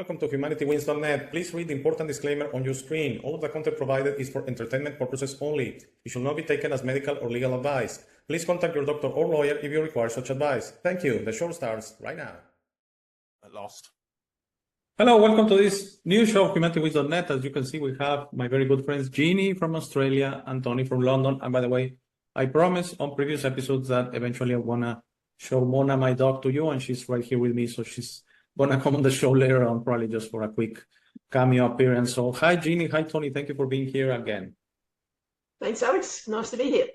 Welcome to HumanityWins.net. Please read the important disclaimer on your screen. All of the content provided is for entertainment purposes only. It should not be taken as medical or legal advice. Please contact your doctor or lawyer if you require such advice. Thank you. The show starts right now. At last. Hello, welcome to this new show of HumanityWins.net. As you can see, we have my very good friends Jeannie from Australia and Tony from London. And by the way, I promised on previous episodes that eventually I want to show Mona, my dog, to you, and she's right here with me, so she's gonna come on the show later on, probably just for a quick cameo appearance. So hi Jeannie, hi Tony, thank you for being here again. Thanks, Alex. Nice to be here.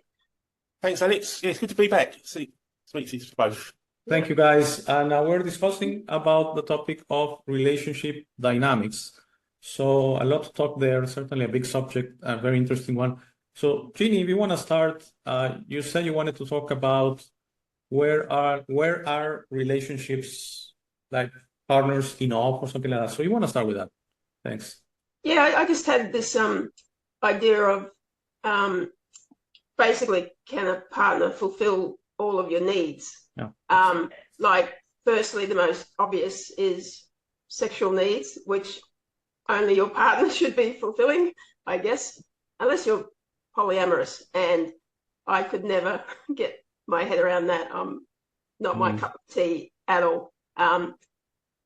Thanks, Alex. Yeah, it's good to be back. Speak to you both. Thank you, guys. And we're discussing about the topic of relationship dynamics. So a lot to talk there, certainly a big subject, a very interesting one. So Jeannie, if you want to start, you said you wanted to talk about where are relationships, like partners enough or something like that. So you want to start with that? Thanks. Yeah, I just had this idea of basically, can a partner fulfill all of your needs? Yeah. Like, firstly, the most obvious is sexual needs, which only your partner should be fulfilling, I guess, unless you're polyamorous. And I could never get my head around that. Not my cup of tea at all.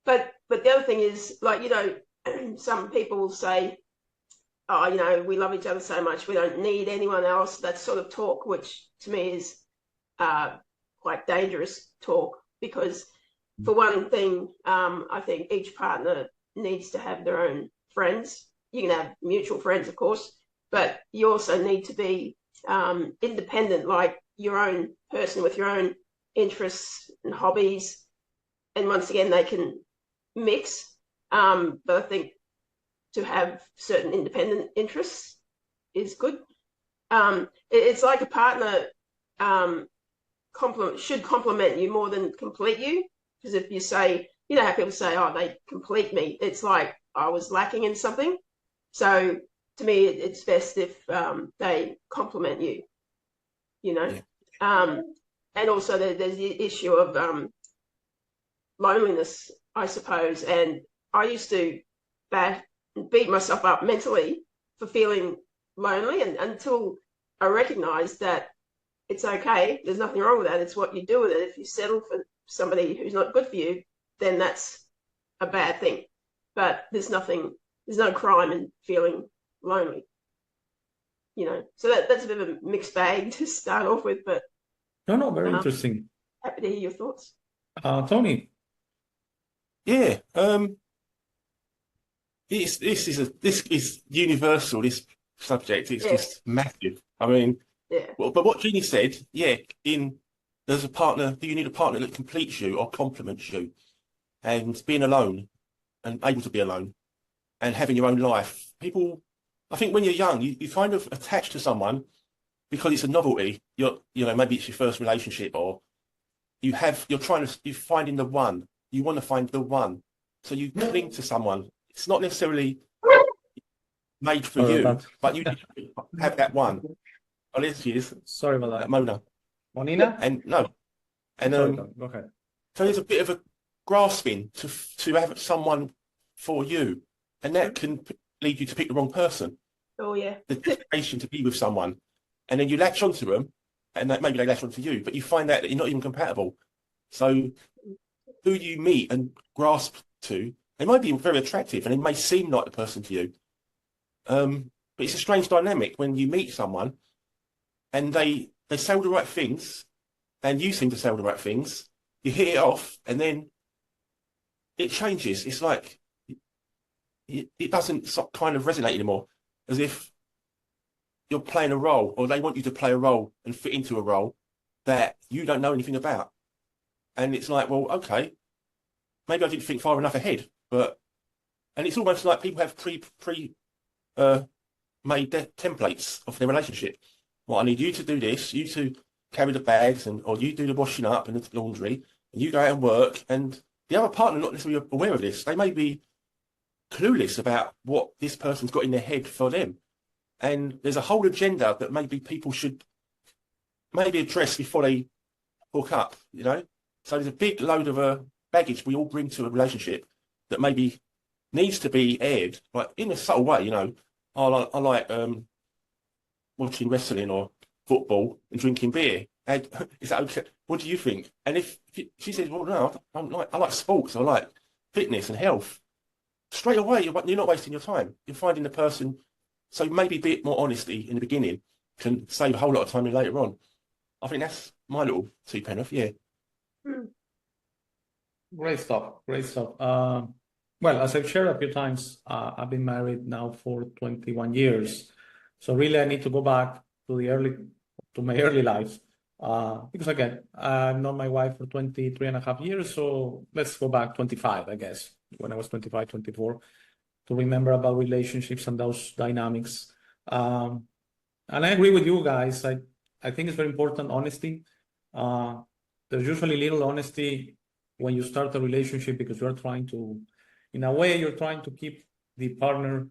But the other thing is, like, you know, some people will say, oh, you know, we love each other so much, we don't need anyone else. That sort of talk, which to me is quite dangerous talk, because for one thing, I think each partner needs to have their own friends. You can have mutual friends, of course, but you also need to be independent, like your own person with your own interests and hobbies. And once again, they can mix, but I think to have certain independent interests is good. It's like a partner should complement you more than complete you, because if you say, you know how people say, oh, they complete me, it's like I was lacking in something. So to me, it's best if they complement you, you know. Yeah. And also there's the issue of loneliness, I suppose. And I used to beat myself up mentally for feeling lonely, and until I recognized that it's okay, there's nothing wrong with that, it's what you do with it. If you settle for somebody who's not good for you, then that's a bad thing. But there's no crime in feeling lonely, you know. So that's a bit of a mixed bag to start off with, but No, very interesting. Happy to hear your thoughts. Tony. Yeah. This is universal. This subject, it's just massive. I mean, well, but what Jeannie said, there's a partner. Do you need a partner that completes you or complements you? And being alone and able to be alone and having your own life. People, I think when you're young, you kind of attach to someone because it's a novelty. You know, maybe it's your first relationship, or you're finding the one. You want to find the one, so you cling to someone. It's not necessarily made for you, but you have that one. Oh, there she is. Sorry about that. Mona. Monina? Go ahead. So there's a bit of a grasping to have someone for you, and that can lead you to pick the wrong person. Oh yeah. The desperation to be with someone, and then you latch onto them, and maybe they latch onto you, but you find out that you're not even compatible. So who you meet and grasp to, they might be very attractive and it may seem like the person to you. But it's a strange dynamic when you meet someone and they say all the right things and you seem to say all the right things. You hit it off and then it changes. It's like it doesn't kind of resonate anymore, as if you're playing a role, or they want you to play a role and fit into a role that you don't know anything about. And it's like, well, okay, maybe I didn't think far enough ahead, and it's almost like people have made templates of their relationship. Well, I need you to do this, you to carry the bags, or you do the washing up and the laundry, and you go out and work, and the other partner not necessarily aware of this. They may be clueless about what this person's got in their head for them. And there's a whole agenda that maybe people should maybe address before they hook up, you know? So there's a big load of baggage we all bring to a relationship that maybe needs to be aired, like in a subtle way. I like watching wrestling or football and drinking beer. And is that okay? What do you think? And if she says, well, no, I like sports, I like fitness and health, straight away, you're not wasting your time. You're finding the person. So maybe a bit more honesty in the beginning can save a whole lot of time later on. I think that's my little two pence. Yeah. Great stuff. Great stuff. Well, as I've shared a few times, I've been married now for 21 years. So really, I need to go back to my early life. Because again, I've known my wife for 23 and a half years. So let's go back 25, I guess, when I was 25, 24, to remember about relationships and those dynamics. And I agree with you guys. I think it's very important, honesty. There's usually little honesty when you start a relationship because you're trying to, in a way, you're trying to keep the partner,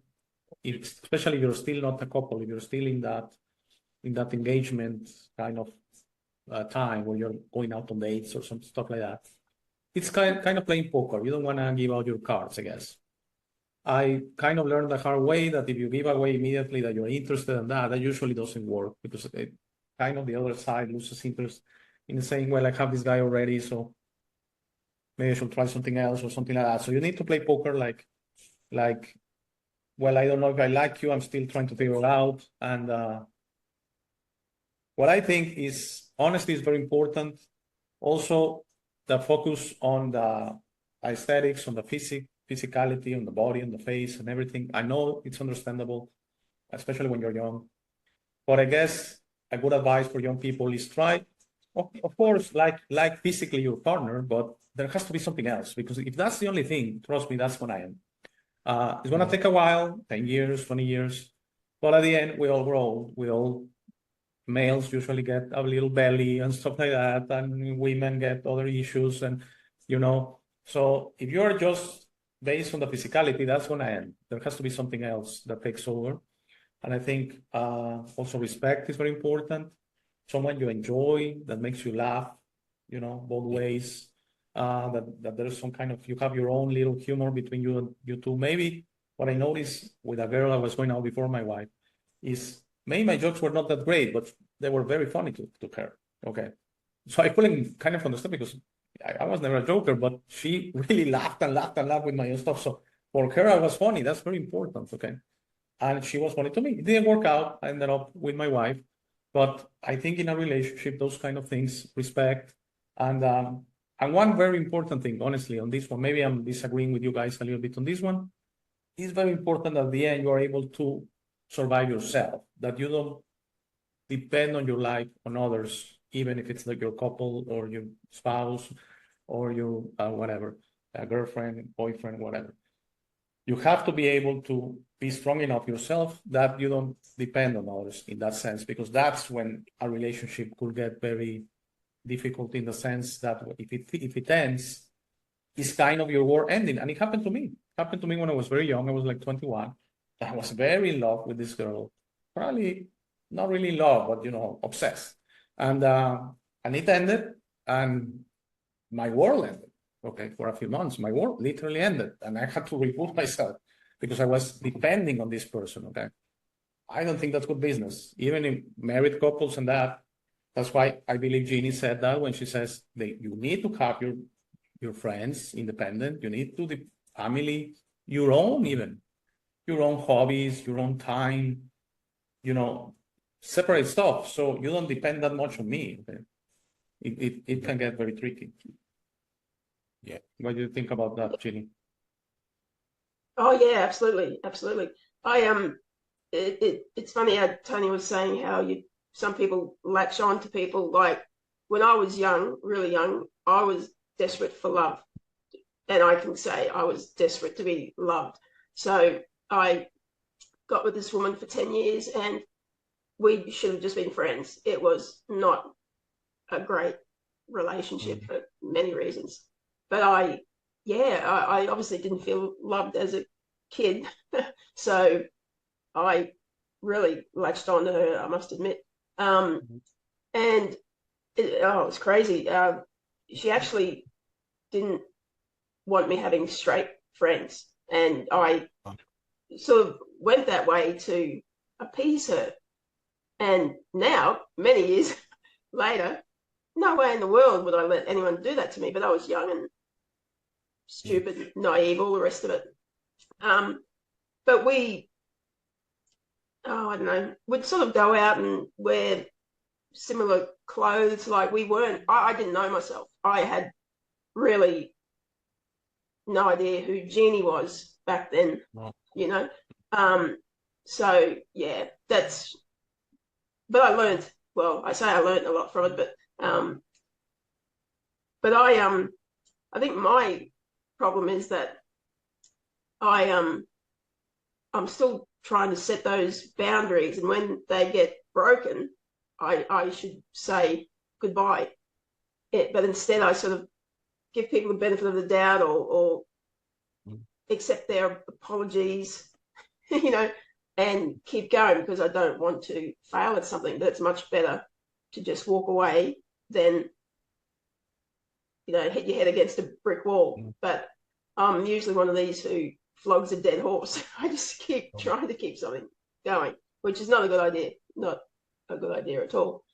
especially if you're still not a couple, if you're still in that engagement kind of time where you're going out on dates or some stuff like that. It's kind of playing poker. You don't want to give out your cards, I guess. I kind of learned the hard way that if you give away immediately that you're interested in that usually doesn't work because kind of the other side loses interest in saying, well, I have this guy already, so maybe I should try something else or something like that. So you need to play poker like, well, I don't know if I like you. I'm still trying to figure it out. And what I think is honesty is very important. Also, the focus on the aesthetics, on the physicality, on the body, on the face, and everything. I know it's understandable, especially when you're young. But I guess a good advice for young people is try, of course, like physically your partner, but there has to be something else because if that's the only thing, trust me, that's when I am. It's going to take a while, 10 years, 20 years, but at the end, we all grow. We all, males usually get a little belly and stuff like that, and women get other issues, and so if you're just based on the physicality, that's going to end. There has to be something else that takes over. And I think also respect is very important. Someone you enjoy, that makes you laugh, both ways. That there's some kind of, you have your own little humor between you two. Maybe what I noticed with a girl I was going out before my wife is maybe my jokes were not that great, but they were very funny to her. Okay. So I couldn't kind of understand because I was never a joker, but she really laughed and laughed and laughed with my own stuff. So for her, I was funny. That's very important. Okay. And she was funny to me. It didn't work out. I ended up with my wife. But I think in a relationship, those kind of things, respect. And one very important thing, honestly, on this one, maybe I'm disagreeing with you guys a little bit on this one. It's very important at the end you are able to survive yourself, that you don't depend on your life on others, even if it's like your couple or your spouse or your whatever, a girlfriend, boyfriend, whatever. You have to be able to be strong enough yourself that you don't depend on others in that sense, because that's when a relationship could get very difficult in the sense that if it ends, it's kind of your war ending. And it happened to me. It happened to me when I was very young. I was like 21. I was very in love with this girl. Probably not really in love, but obsessed. And it ended, and my world ended. Okay, for a few months, my world literally ended, and I had to reboot myself because I was depending on this person. Okay, I don't think that's good business, even in married couples and that. That's why I believe Jeannie said that when she says that you need to have your friends independent. You need to the family, your own hobbies, your own time. Separate stuff so you don't depend that much on me. Okay? It can get very tricky. Yeah. What do you think about that, Jeannie? Oh yeah, absolutely. It's funny how Tony was saying how some people latch on to people. Like when I was young, really young, I was desperate for love, and I can say I was desperate to be loved. So I got with this woman for 10 years, and we should have just been friends. It was not a great relationship for many reasons. But I obviously didn't feel loved as a kid. So I really latched on to her, I must admit. And it was crazy. She actually didn't want me having straight friends. And I sort of went that way to appease her. And now, many years later, no way in the world would I let anyone do that to me. But I was young and stupid, naive, all the rest of it. But we, I don't know, would sort of go out and wear similar clothes. Like we weren't, I didn't know myself. I had really no idea who Jeannie was back then, you know. So yeah, that's, but I learned, well, I say I learned a lot from it, but I think my problem is that I'm still trying to set those boundaries, and when they get broken, I should say goodbye. But instead, I sort of give people the benefit of the doubt, or accept their apologies, you know, and keep going, because I don't want to fail at something. But it's much better to just walk away than, you know, hit your head against a brick wall. But I'm usually one of these who flogs a dead horse. I just keep trying to keep something going, which is not a good idea. Not a good idea at all.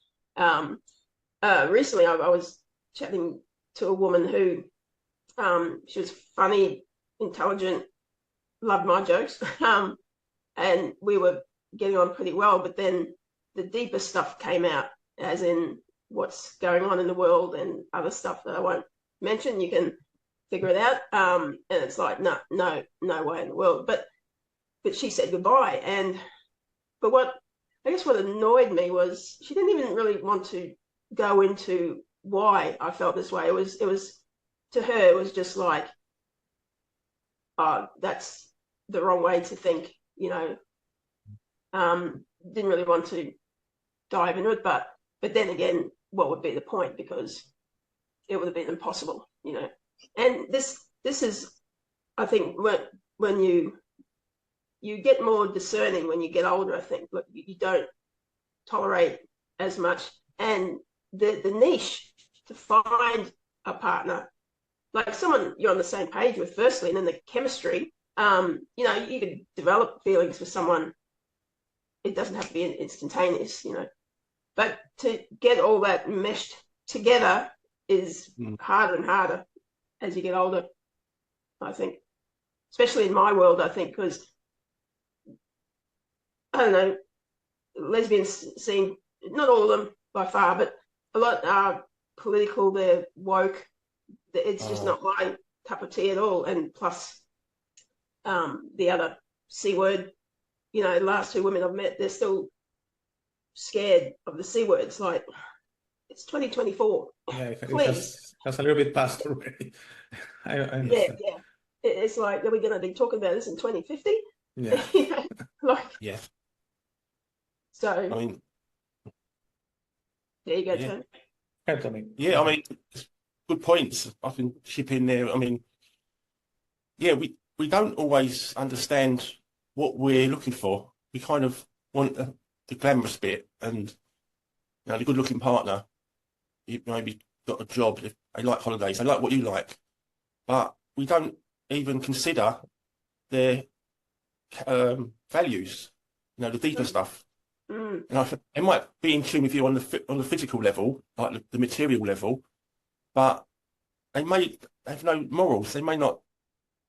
Recently, I was chatting to a woman who, she was funny, intelligent, loved my jokes, and we were getting on pretty well. But then the deeper stuff came out, as in what's going on in the world and other stuff that I won't mention. You can figure it out. And it's like, no way in the world. But she said goodbye. But what annoyed me was she didn't even really want to go into why I felt this way. It was to her, it was just like, that's the wrong way to think, you know. Didn't really want to dive into it, but then again, what would be the point? Because it would have been impossible, you know. And this is, I think, when you get more discerning when you get older. I think, look, you don't tolerate as much, and the niche to find a partner, like someone you're on the same page with, firstly, and then the chemistry. You know, you could develop feelings for someone. It doesn't have to be instantaneous, you know. But to get all that meshed together is harder and harder as you get older, I think. Especially in my world, I think, because, I don't know, lesbians seem, not all of them by far, but a lot are political, they're woke. It's just not my cup of tea at all. And plus, the other C word, you know, the last two women I've met, they're still scared of the C word. It's like, it's 2024. Yeah, it Please. has a little bit passed already. I understand. Yeah. It's like, are we going to be talking about this in 2050? Yeah. You know, like, Yeah. so, I mean, there you go, yeah. Tony. Anthony. Yeah, I mean, good points. I can chip in there. I mean, yeah, we don't always understand what we're looking for. We kind of want the glamorous bit, and, you know, the good-looking partner. You maybe got a job, if they like holidays, they like what you like, but we don't even consider their values. You know, the deeper stuff. And it might be in tune with you on the physical level, like the material level, but they may have no morals. They may not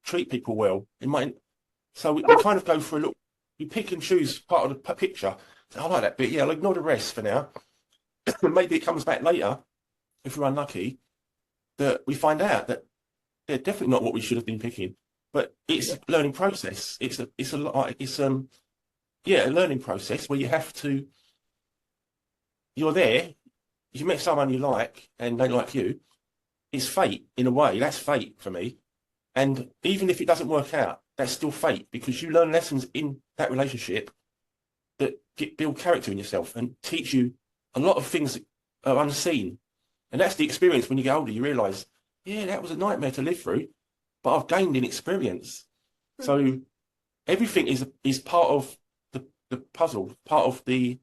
treat people well. It might. So we kind of go for a look. We pick and choose part of the picture. I like that bit. Yeah, I'll ignore the rest for now. Maybe it comes back later, if we're unlucky, that we find out that they're definitely not what we should have been picking. But it's a learning process. It's a learning process where you have to. You're there. You met someone you like, and they like you. It's fate in a way. That's fate for me. And even if it doesn't work out, that's still fate, because you learn lessons in that relationship that build character in yourself and teach you a lot of things that are unseen. And that's the experience when you get older. You realise, yeah, that was a nightmare to live through, but I've gained in experience. So everything is part of the puzzle, part of the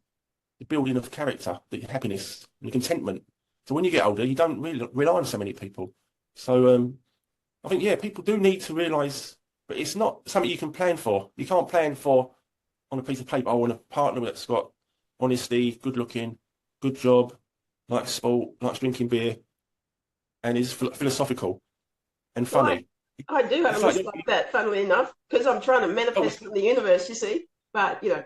building of character, the happiness and the contentment. So when you get older, you don't really rely on so many people. So I think, yeah, people do need to realise but it's not something you can plan for. You can't plan for on a piece of paper. I want a partner that's got honesty, good looking, good job, likes sport, likes drinking beer, and is philosophical and Well, funny. I do have It's a list like, like that, funnily enough, because I'm trying to manifest from the universe, you see. But, you know,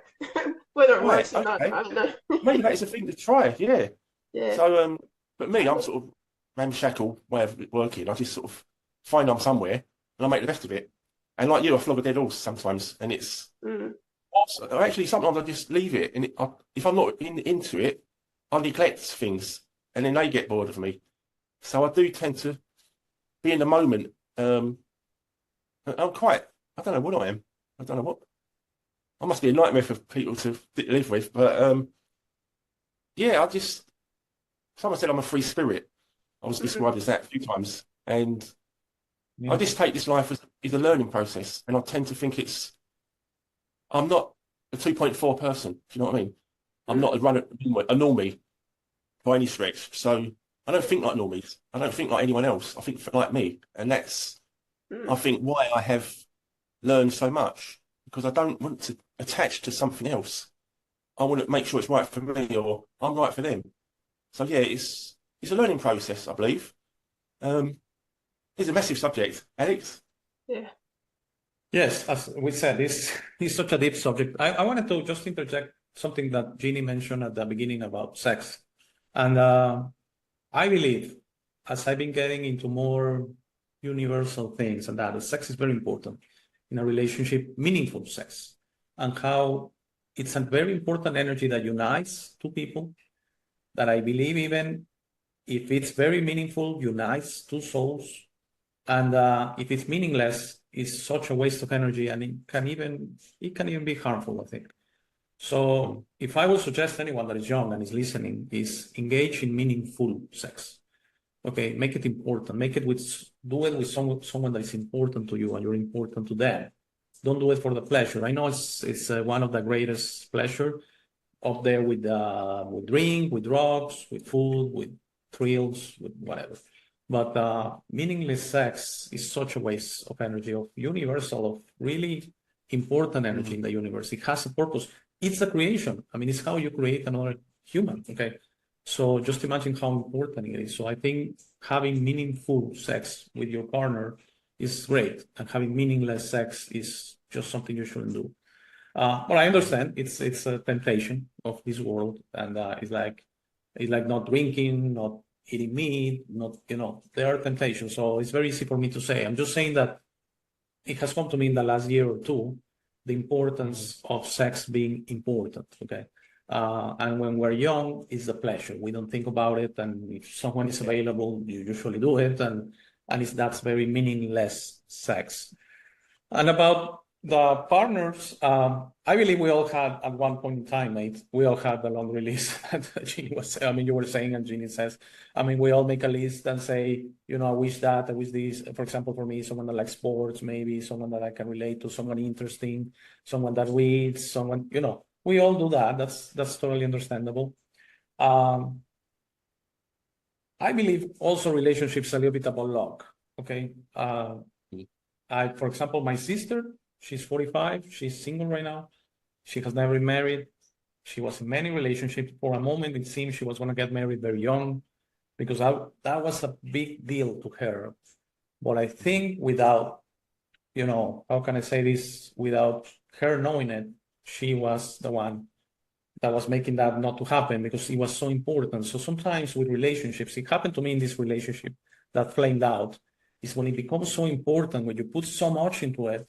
whether it right, works or not, okay. I don't know. Maybe that's a thing to try, yeah. Yeah. So, but me, I'm sort of ramshackle way of working. I just sort of find I'm somewhere and I make the best of it. And like you, I flog a dead horse sometimes, and it's Mm. also, actually sometimes I just leave it, and if I'm not into it, I neglect things, and then they get bored of me. So I do tend to be in the moment. I'm quite, I don't know what I am. I don't know what. I must be a nightmare for people to live with, but yeah, someone said I'm a free spirit. I was described as that a few times, and I just take this life as a learning process, and I tend to think I'm not a 2.4 person, if you know what I mean. I'm not a normie by any stretch, so I don't think like normies. I don't think like anyone else. I think like me, and that's I think why I have learned so much, because I don't want to attach to something else. I want to make sure it's right for me, or I'm right for them. So yeah, it's a learning process, I believe. It's a massive subject, Alex. Yeah. Yes, as we said, this is such a deep subject. I wanted to just interject something that Jeannie mentioned at the beginning about sex. And I believe, as I've been getting into more universal things and that sex is very important in a relationship, meaningful sex, and how it's a very important energy that unites two people, that I believe even if it's very meaningful, unites two souls. And if it's meaningless, it's such a waste of energy, and it can even be harmful, I think. So if I would suggest anyone that is young and is listening, is engage in meaningful sex. Okay, make it important. Do it with someone that is important to you and you're important to them. Don't do it for the pleasure. I know it's one of the greatest pleasure up there with drink, with drugs, with food, with thrills, with whatever. But meaningless sex is such a waste of energy, of universal, of really important energy in the universe. It has a purpose. It's a creation. I mean, it's how you create another human, okay? So just imagine how important it is. So I think having meaningful sex with your partner is great, and having meaningless sex is just something you shouldn't do. But I understand it's a temptation of this world, and it's like not drinking, not eating meat, not there are temptations. So it's very easy for me to say. I'm just saying that it has come to me in the last year or two the importance of sex being important. Okay. And when we're young, it's the pleasure. We don't think about it, and if someone is available, you usually do it, and that's very meaningless sex. And about the partners, I believe we all had at one point in time, mate, we all had the laundry list that Jeannie was, I mean, you were saying, and Jeannie says, I mean, we all make a list and say, I wish that, I wish this. For example, for me, someone that likes sports, maybe someone that I can relate to, someone interesting, someone that reads, someone, we all do that. That's totally understandable. I believe also relationships a little bit about luck. Okay. For example, my sister, she's 45. She's single right now. She has never married. She was in many relationships. For a moment, it seemed she was going to get married very young, because that was a big deal to her. But I think without, how can I say this? Without her knowing it, she was the one that was making that not to happen, because it was so important. So sometimes with relationships, it happened to me in this relationship that flamed out, is when it becomes so important, when you put so much into it,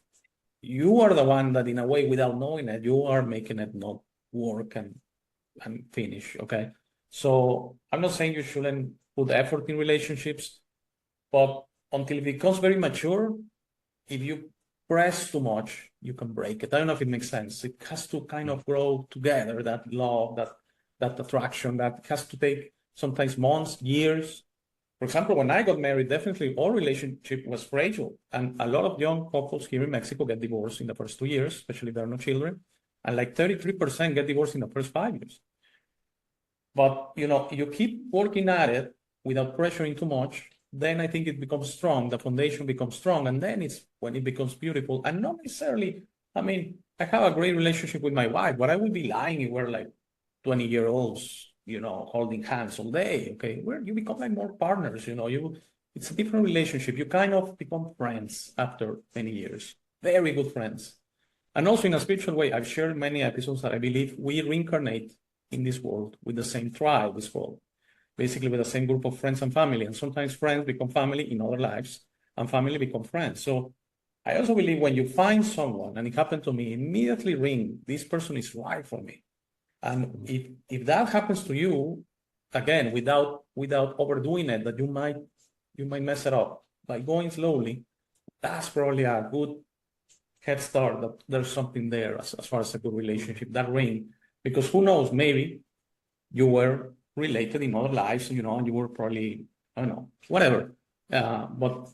you are the one that, in a way, without knowing it, you are making it not work and finish. Okay. So I'm not saying you shouldn't put effort in relationships, but until it becomes very mature, if you press too much, you can break it. I don't know if it makes sense. It has to kind of grow together, that love, that attraction, that has to take sometimes months, years. For example, when I got married, definitely all relationship was fragile. And a lot of young couples here in Mexico get divorced in the first 2 years, especially if there are no children. And like 33% get divorced in the first 5 years. But, you keep working at it without pressuring too much. then I think it becomes strong. The foundation becomes strong, and then it's when it becomes beautiful. And not necessarily, I mean, I have a great relationship with my wife, but I would be lying if we're like 20-year-olds, holding hands all day. Okay, where you become like more partners, it's a different relationship. You kind of become friends after many years, very good friends. And also in a spiritual way, I've shared many episodes that I believe we reincarnate in this world with the same tribe, it's called, basically with the same group of friends and family. And sometimes friends become family in other lives, and family become friends. So I also believe when you find someone, and it happened to me, immediately ring, this person is right for me. And if that happens to you, again, without overdoing it, that you might mess it up by going slowly, that's probably a good head start that there's something there as far as a good relationship, that ring. Because who knows, maybe you were related in other lives, and you were probably, I don't know, whatever. But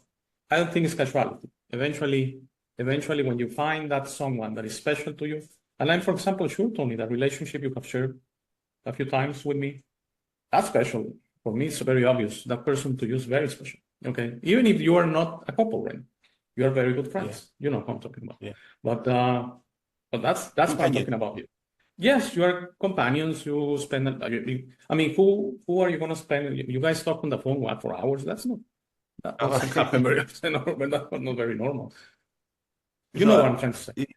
I don't think it's casuality. Eventually, when you find that someone that is special to you, and I'm, for example, sure, Tony, that relationship you have shared a few times with me, that's special. For me, it's very obvious. That person to you is very special. Okay, even if you are not a couple, right? You are very good friends. You know who I'm talking about. Yeah. But that's what I'm talking about. Yes, you are companions. You spend. I mean, who are you going to spend? You guys talk on the phone what, for hours? That's not. That doesn't happen very often, but that's not very normal. You know what I'm trying to say.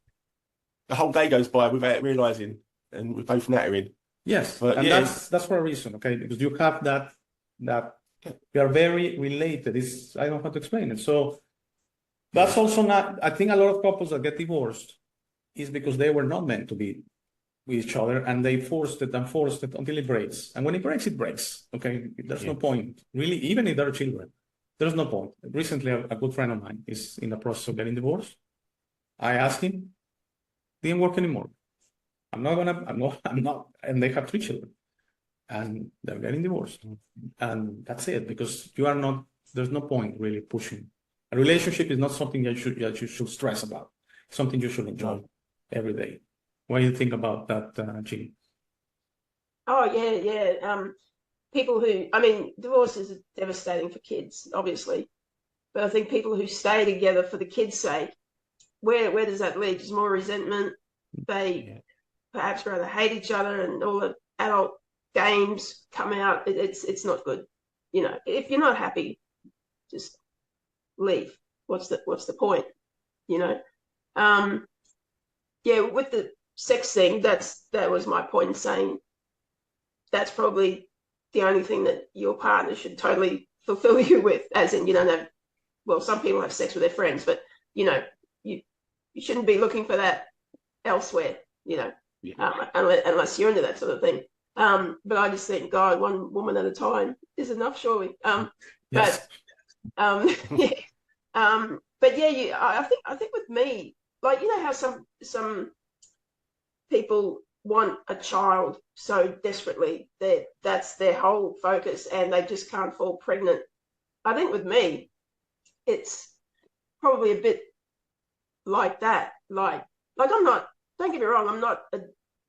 The whole day goes by without realizing, and we're both nattering. Yes, but and that's for a reason, okay? Because you have that you are very related. I don't know how to explain it. So that's also not. I think a lot of couples that get divorced is because they were not meant to be with each other, and they forced it until it breaks. And when it breaks, it breaks. Okay, there's no point really, even if there are children. There's no point. Recently, a good friend of mine is in the process of getting divorced. I asked him, didn't work anymore. I'm not, and they have 3 children, and they're getting divorced, and that's it. Because you are not. There's no point really pushing. A relationship is not something that you should stress about. It's something you should enjoy every day. What do you think about that, Jean? Oh yeah. People who, I mean, divorce is devastating for kids, obviously, but I think people who stay together for the kids' sake, where does that lead? There's more resentment. They perhaps rather hate each other, and all the adult games come out. It's not good. If you're not happy, just leave. What's the point? With the sex thing, that was my point in saying that's probably the only thing that your partner should totally fulfill you with, as in you don't have. Well, some people have sex with their friends, but you shouldn't be looking for that elsewhere. Unless you're into that sort of thing. But I just think, God, one woman at a time is enough, surely. Yes. But yeah, I think with me, like, how some people want a child so desperately that that's their whole focus, and they just can't fall pregnant. I think with me, it's probably a bit like that. Like I'm not. Don't get me wrong. I'm not a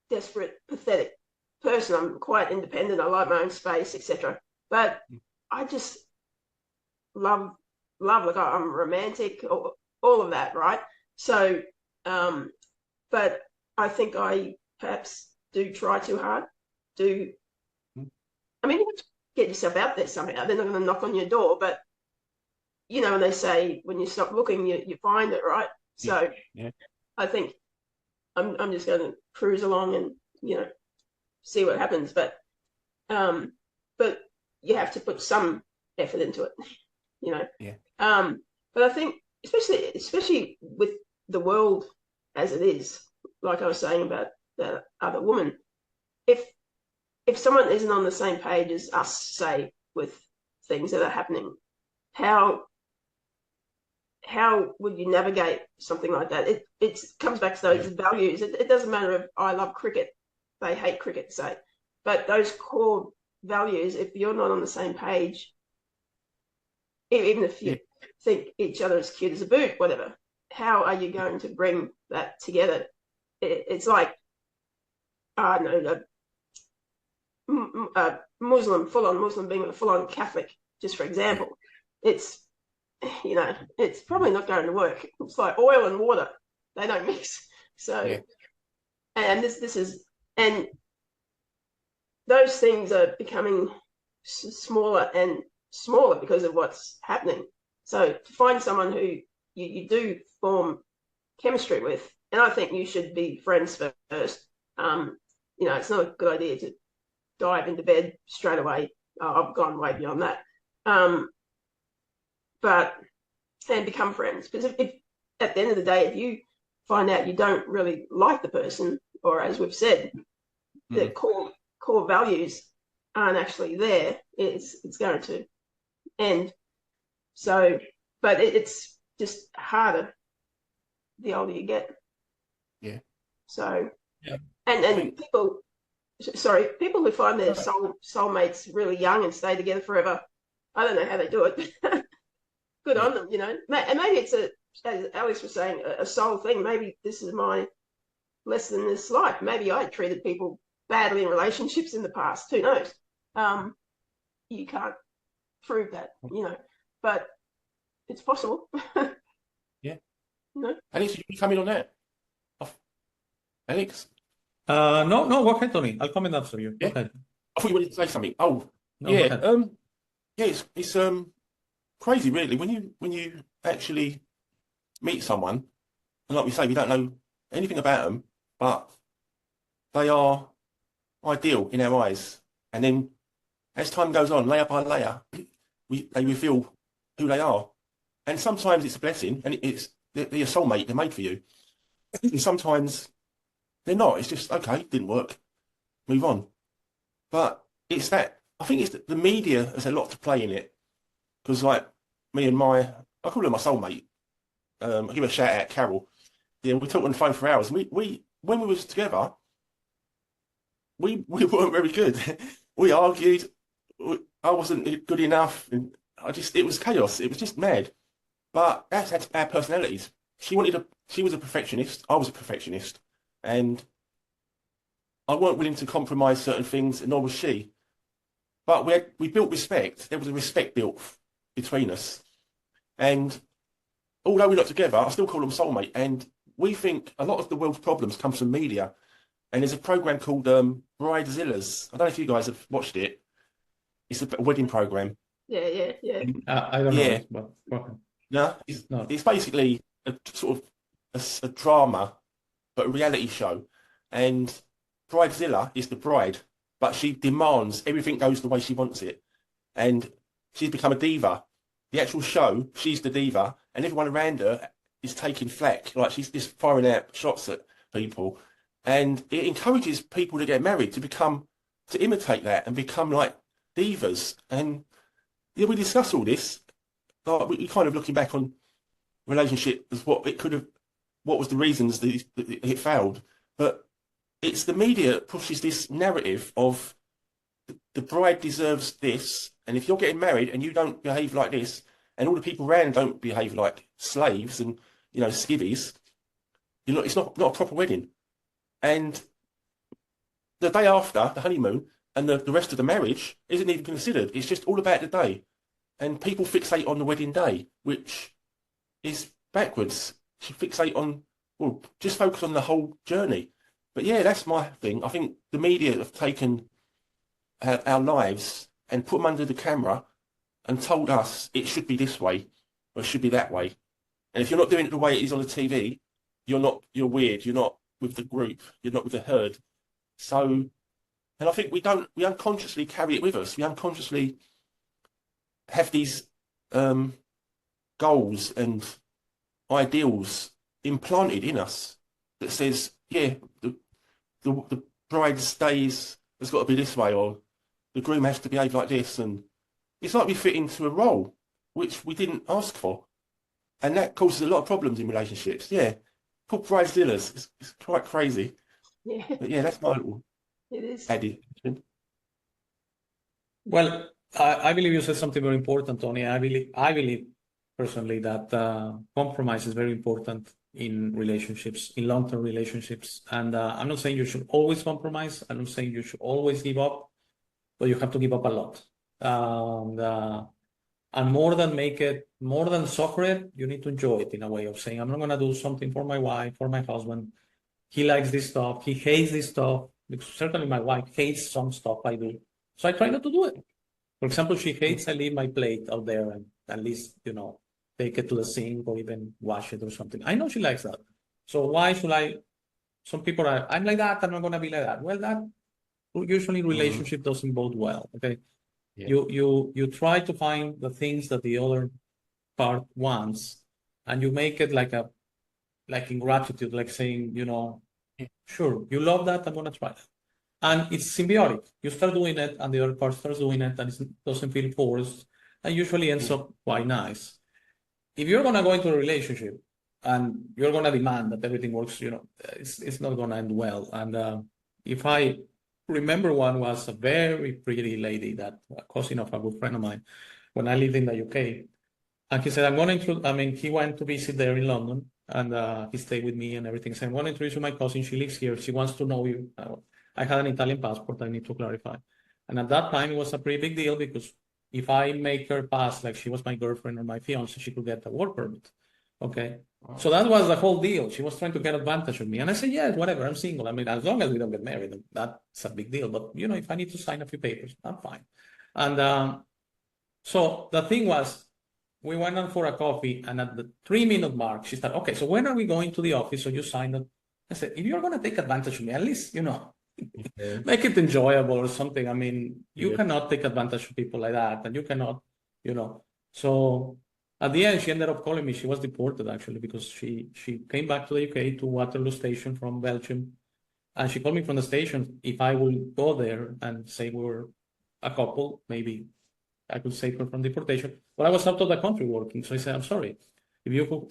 desperate, pathetic person. I'm quite independent. I like my own space, etc. But I just love. Like, I'm romantic, all of that, right? So, but I think I perhaps do try too hard. I mean, you have to get yourself out there somehow. They're not going to knock on your door, but when they say when you stop looking, you find it, right? So, I think I'm just going to cruise along and see what happens. But you have to put some effort into it, But I think especially with the world as it is, like I was saying about the other woman, if someone isn't on the same page as us, say, with things that are happening, how would you navigate something like that? It comes back to those values. It doesn't matter if I love cricket, they hate cricket, say, but those core values, if you're not on the same page, even if you think each other is cute as a boot, whatever, how are you going to bring that together? It's like, I don't know, a Muslim, full-on Muslim being with a full-on Catholic, just for example. it's, it's probably not going to work. It's like oil and water. They don't mix. So, Yeah. and this is, and those things are becoming smaller and smaller because of what's happening. So to find someone who you do form chemistry with, and I think you should be friends first. It's not a good idea to dive into bed straight away. I've gone way beyond that. And become friends, because if at the end of the day, if you find out you don't really like the person, or as we've said, the core values aren't actually there, it's going to end. So, but it's just harder the older you get. Yeah. So, yeah. And people who find their soulmates really young and stay together forever, I don't know how they do it. Good on them, And maybe it's as Alex was saying, a soul thing. Maybe this is my lesson in this life. Maybe I treated people badly in relationships in the past. Who knows? You can't prove that, but it's possible. Yeah. No. Alex, you come in on that? Alex? No, go ahead, Tony. I'll comment after you. Go Yeah. ahead. I thought you wanted to say something. Oh, No, yeah. go ahead. Yeah, it's crazy, really, when you actually meet someone, and like we say, we don't know anything about them, but they are ideal in our eyes. And then as time goes on, layer by layer, they reveal who they are. And sometimes it's a blessing, and they're your soulmate, they're made for you. And sometimes they're not. It's just, okay, didn't work, move on. But it's that, I think it's the media has a lot to play in it. Because like me and I call her my soulmate. I give her a shout out, Carol. Yeah, we talked on the phone for hours. When we was together, we weren't very good. We argued. I wasn't good enough, and it was chaos. It was just mad. But that's our personalities. She was a perfectionist. I was a perfectionist, and I weren't willing to compromise certain things, and nor was she. But we built respect. There was a respect built between us, and although we're not together, I still call them soulmate. And we think a lot of the world's problems come from media. And there's a program called Bridezillas. I don't know if you guys have watched it. It's a wedding program. Yeah. I don't know this, but go ahead. No, it's basically a sort of a drama, but a reality show. And Bridezilla is the bride, but she demands everything goes the way she wants it. And she's become a diva. The actual show, she's the diva, and everyone around her is taking flack. Like, she's just firing out shots at people. And it encourages people to get married, to imitate that and become like divas. And yeah, we discuss all this. Like, we kind of looking back on relationship as what was the reasons that it failed. But it's the media that pushes this narrative of the bride deserves this, and if you're getting married and you don't behave like this, and all the people around don't behave like slaves and skivvies, it's not a proper wedding. And the day after the honeymoon and the rest of the marriage isn't even considered. It's just all about the day, and people fixate on the wedding day, which is backwards. You fixate on, well, just focus on the whole journey. But yeah, that's my thing. I think the media have taken our lives and put them under the camera and told us it should be this way or it should be that way. And if you're not doing it the way it is on the TV, you're weird. You're not with the group. You're not with the herd. So, and I think we unconsciously carry it with us. We unconsciously have these goals and ideals implanted in us that says, yeah, the bride's days has got to be this way, or the groom has to behave like this. And it's like we fit into a role which we didn't ask for. And that causes a lot of problems in relationships. Yeah. Called Bridezillas. It's quite crazy. Yeah. But yeah, that's my little It is. addition. Well, I believe you said something very important, Tony. I believe personally that compromise is very important in relationships, in long-term relationships. And I'm not saying you should always compromise. I'm not saying you should always give up, but you have to give up a lot. And more than suffer it, you need to enjoy it in a way of saying, I'm not going to do something for my wife, for my husband. He likes this stuff. He hates this stuff. Because certainly my wife hates some stuff I do. So I try not to do it. For example, she hates I leave my plate out there and at least, take it to the sink or even wash it or something. I know she likes that. So why should I? Some people are, I'm like that, I'm not going to be like that. Well, that usually relationship doesn't bode well. Okay. Yeah. You try to find the things that the other part wants, and you make it like ingratitude, like saying, sure, you love that, I'm gonna try that. And it's symbiotic. You start doing it, and the other part starts doing it, and it doesn't feel forced, and usually ends up quite nice. If you're gonna go into a relationship and you're gonna demand that everything works, it's not gonna end well. And if I remember, one was a very pretty lady, that a cousin of a good friend of mine, when I lived in the UK. And he said, he went to visit there in London, and he stayed with me and everything. So I'm going to introduce you to my cousin. She lives here. She wants to know you. I had an Italian passport, I need to clarify. And at that time, it was a pretty big deal, because if I make her pass like she was my girlfriend or my fiance, she could get a work permit. Okay. Wow. So that was the whole deal. She was trying to get advantage of me. And I said, yes, whatever, I'm single. I mean, as long as we don't get married, that's a big deal. But, if I need to sign a few papers, I'm fine. And so the thing was, we went on for a coffee, and at the 3-minute mark, she said, okay, so when are we going to the office so you sign it? I said, if you're going to take advantage of me, at least, make it enjoyable or something. I mean, you cannot take advantage of people like that, and you cannot, So at the end, she ended up calling me. She was deported, actually, because she came back to the UK, to Waterloo Station from Belgium. And she called me from the station if I will go there and say we're a couple, maybe I could save her from deportation. But I was out of the country working. So I said, I'm sorry. If you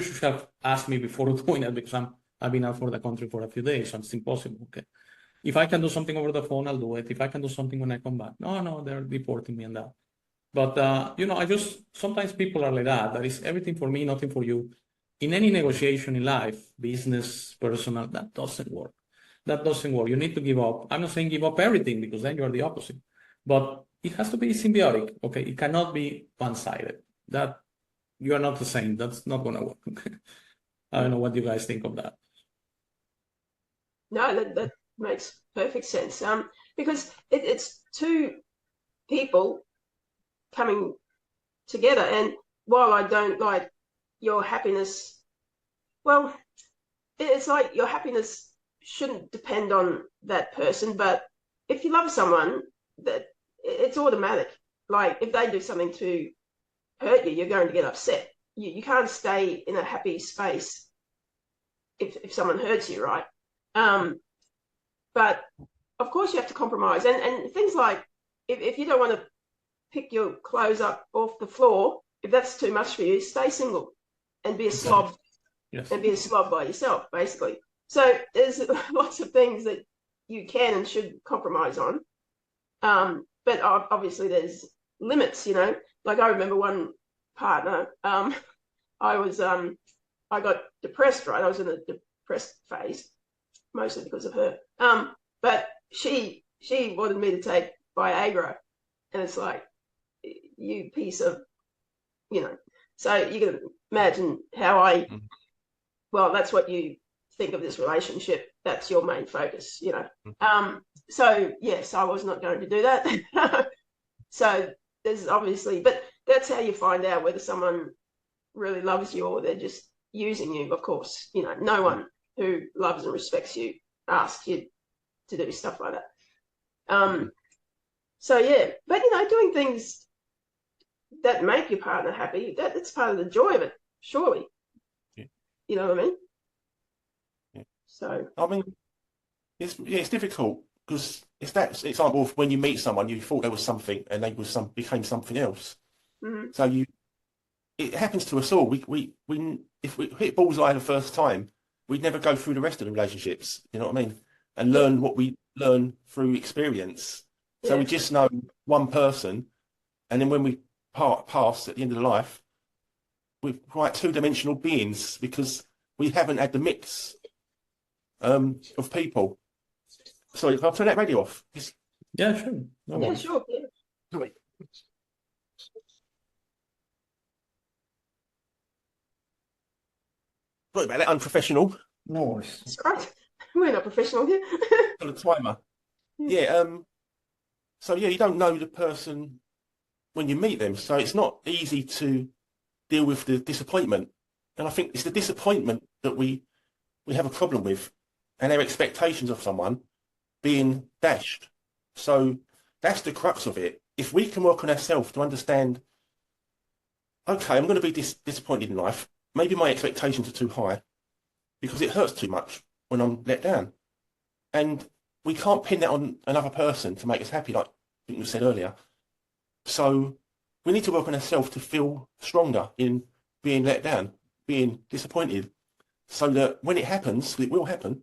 should have asked me before doing it, because I've been out for the country for a few days, so it's impossible. Okay. If I can do something over the phone, I'll do it. If I can do something when I come back. No, they're deporting me and that. But, sometimes people are like that. That is everything for me, nothing for you. In any negotiation in life, business, personal, that doesn't work. That doesn't work. You need to give up. I'm not saying give up everything, because then you're the opposite. But it has to be symbiotic. Okay. It cannot be one-sided. That you are not the same. That's not going to work. I don't know what you guys think of that. No, that makes perfect sense. Because it's two people coming together. And while I don't like your happiness, well, it's like your happiness shouldn't depend on that person. But if you love someone, that it's automatic. Like if they do something to hurt you, you're going to get upset. You can't stay in a happy space if someone hurts you, right? But of course you have to compromise. And things like if you don't want to pick your clothes up off the floor, if that's too much for you, stay single and be a slob. Yes. And be a slob by yourself, basically. So there's lots of things that you can and should compromise on. But obviously there's limits, Like I remember one partner, I got depressed, right? I was in a depressed phase, mostly because of her. But she wanted me to take Viagra, and it's like, you piece of, So you can imagine how well, that's what you think of this relationship. That's your main focus, So yes, I was not going to do that. So there's obviously, but that's how you find out whether someone really loves you or they're just using you. Of course, no one who loves and respects you asks you to do stuff like that. So yeah, but doing things that make your partner happy, that's part of the joy of it, surely. Yeah. You know what I mean? Yeah. So I mean, it's difficult, because it's that example of when you meet someone, you thought there was something, and they became something else. Mm-hmm. So it happens to us all. We if we hit bullseye the first time, we'd never go through the rest of the relationships. You know what I mean? And learn what we learn through experience. So we just know one person, and then when we pass at the end of the life, we're quite two-dimensional beings, because we haven't had the mix of people. Sorry, I'll turn that radio off. Yeah, sure. No, yeah, sure. Yeah. Sorry about that, unprofessional. No worries. It's great. We're not professional here. On the timer. Yeah. So yeah, you don't know the person when you meet them, so it's not easy to deal with the disappointment. And I think it's the disappointment that we have a problem with, and our expectations of someone being dashed. So that's the crux of it. If we can work on ourselves to understand, okay, I'm going to be disappointed in life. Maybe my expectations are too high because it hurts too much when I'm let down. And we can't pin that on another person to make us happy, like you said earlier. So we need to work on ourselves to feel stronger in being let down, being disappointed, so that when it happens, it will happen,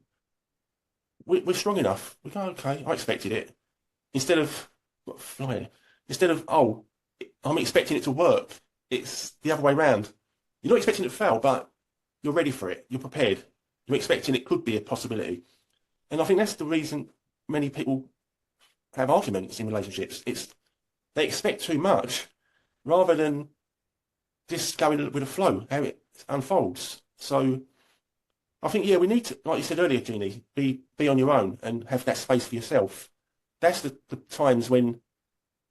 we're strong enough. We go, okay, I expected it. Instead of, oh, I'm expecting it to work. It's the other way around. You're not expecting it to fail, but you're ready for it. You're prepared. You're expecting it could be a possibility. And I think that's the reason many people have arguments in relationships. They expect too much rather than just going with the flow, how it unfolds. So I think, yeah, we need to, like you said earlier, Jeannie, be on your own and have that space for yourself. That's the times when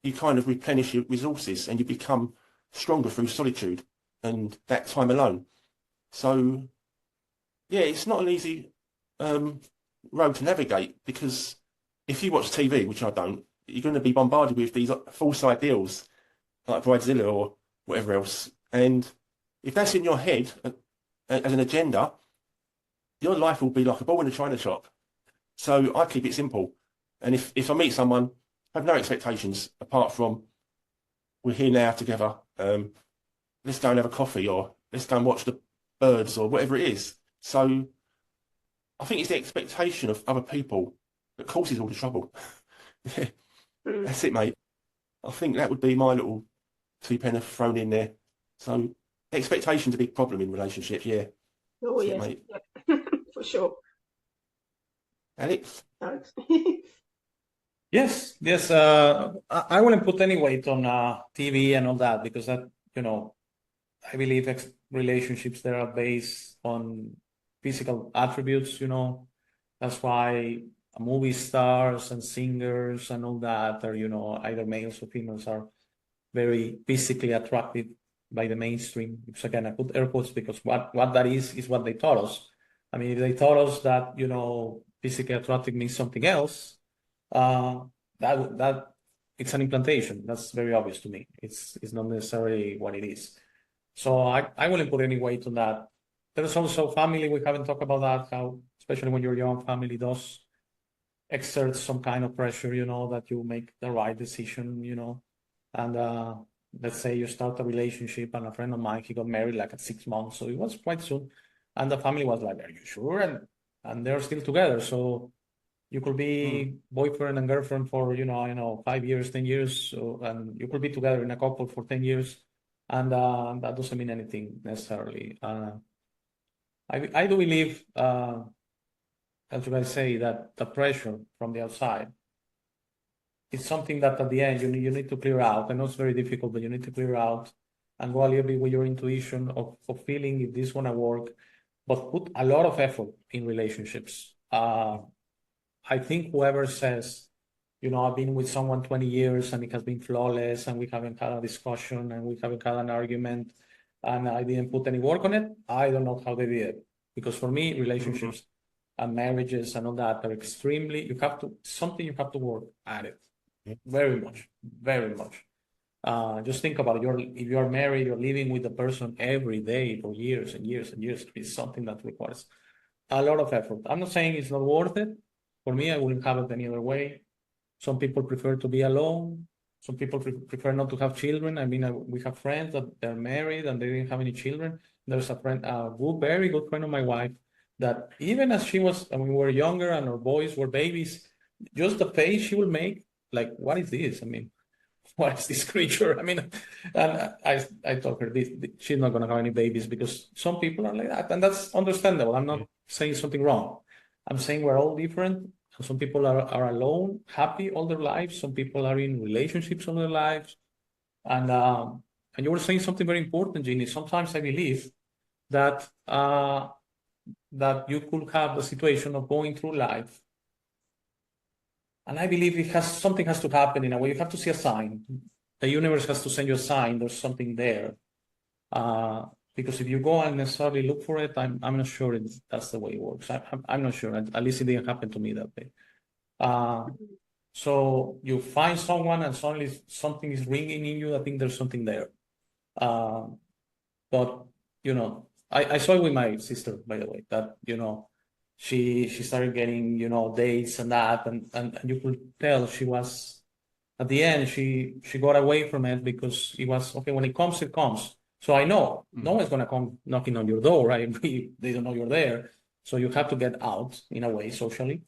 you kind of replenish your resources and you become stronger through solitude and that time alone. So, yeah, it's not an easy road to navigate, because if you watch TV, which I don't, you're going to be bombarded with these false ideals like Bridezilla or whatever else. And if that's in your head as an agenda, your life will be like a ball in a china shop. So I keep it simple. And if I meet someone, I have no expectations apart from we're here now together. Let's go and have a coffee, or let's go and watch the birds, or whatever it is. So I think it's the expectation of other people that causes all the trouble. That's it, mate. I think that would be my little two-penny thrown in there. So expectation's a big problem in relationships, yeah. Oh, That's it, yeah. mate. Yeah. For sure. Alex? Alex. Yes, yes. I wouldn't put any weight on TV and all that, because that, I believe relationships that are based on physical attributes, That's why movie stars and singers and all that are, either males or females, are very physically attractive by the mainstream. Because again, I put air quotes because what that is what they taught us. I mean, if they taught us that, physically attractive means something else, that it's an implantation. That's very obvious to me. It's not necessarily what it is. So I wouldn't put any weight on that. There's also family. We haven't talked about that, how, especially when you're young, family does exert some kind of pressure, that you make the right decision, And let's say you start a relationship, and a friend of mine, he got married like at 6 months. So it was quite soon. And the family was like, are you sure? And they're still together. So you could be boyfriend and girlfriend for, 5 years, 10 years. So, and you could be together in a couple for 10 years. And that doesn't mean anything necessarily. I do believe, as you guys say, that the pressure from the outside is something that at the end you need to clear out. I know it's very difficult, but you need to clear out and go a little bit with your intuition of feeling if this is going to work, but put a lot of effort in relationships. I think whoever says, I've been with someone 20 years and it has been flawless and we haven't had a discussion and we haven't had an argument and I didn't put any work on it, I don't know how they did it. Because for me, relationships and marriages and all that are extremely, you have to work at it. Very much, very much. Just think about it. If you're married, you're living with the person every day for years and years and years. It's something that requires a lot of effort. I'm not saying it's not worth it. For me, I wouldn't have it any other way. Some people prefer to be alone. Some people prefer not to have children. I mean, we have friends that they're married and they didn't have any children. There's a friend, very good friend of my wife, that even as she was, when we were younger and our boys were babies, just the face she will make, like, what is this? I mean, what is this creature? I mean, and I told her she's not going to have any babies, because some people are like that, and that's understandable. I'm not saying something wrong. I'm saying we're all different. Some people are alone, happy all their lives. Some people are in relationships all their lives. And you were saying something very important, Jeannie. Sometimes I believe that that you could have the situation of going through life. And I believe something has to happen in a way. You have to see a sign. The universe has to send you a sign. There's something there. Because if you go and necessarily look for it, I'm not sure that's the way it works. I'm not sure. At least it didn't happen to me that way. So you find someone and suddenly something is ringing in you. I think there's something there. But I saw it with my sister, by the way, that she started getting dates and that, and you could tell she was at the end she got away from it because it was okay. When it comes, it comes. So I know no one's gonna come knocking on your door, right? They don't know you're there, so you have to get out in a way socially.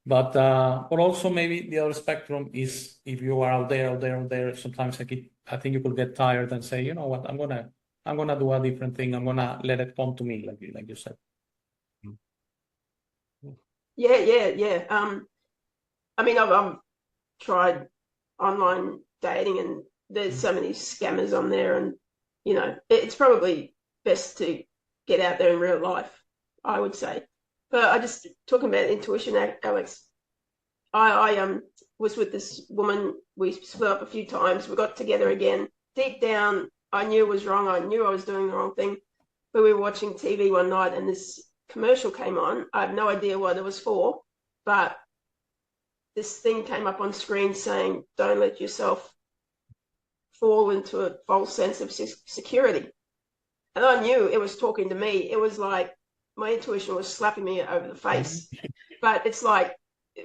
But also maybe the other spectrum is if you are out there. Sometimes I think you could get tired and say, you know what, I'm gonna do a different thing. I'm gonna let it come to me, like you said. Yeah. I mean, I've tried online dating, and there's so many scammers on there, and it's probably best to get out there in real life, I would say. But I just talking about intuition, Alex. I was with this woman. We split up a few times. We got together again. Deep down, I knew it was wrong. I knew I was doing the wrong thing. But we were watching TV one night, and this commercial came on. I have no idea what it was for, but this thing came up on screen saying, "Don't let yourself fall into a false sense of security." And I knew it was talking to me. It was like my intuition was slapping me over the face. But it's like,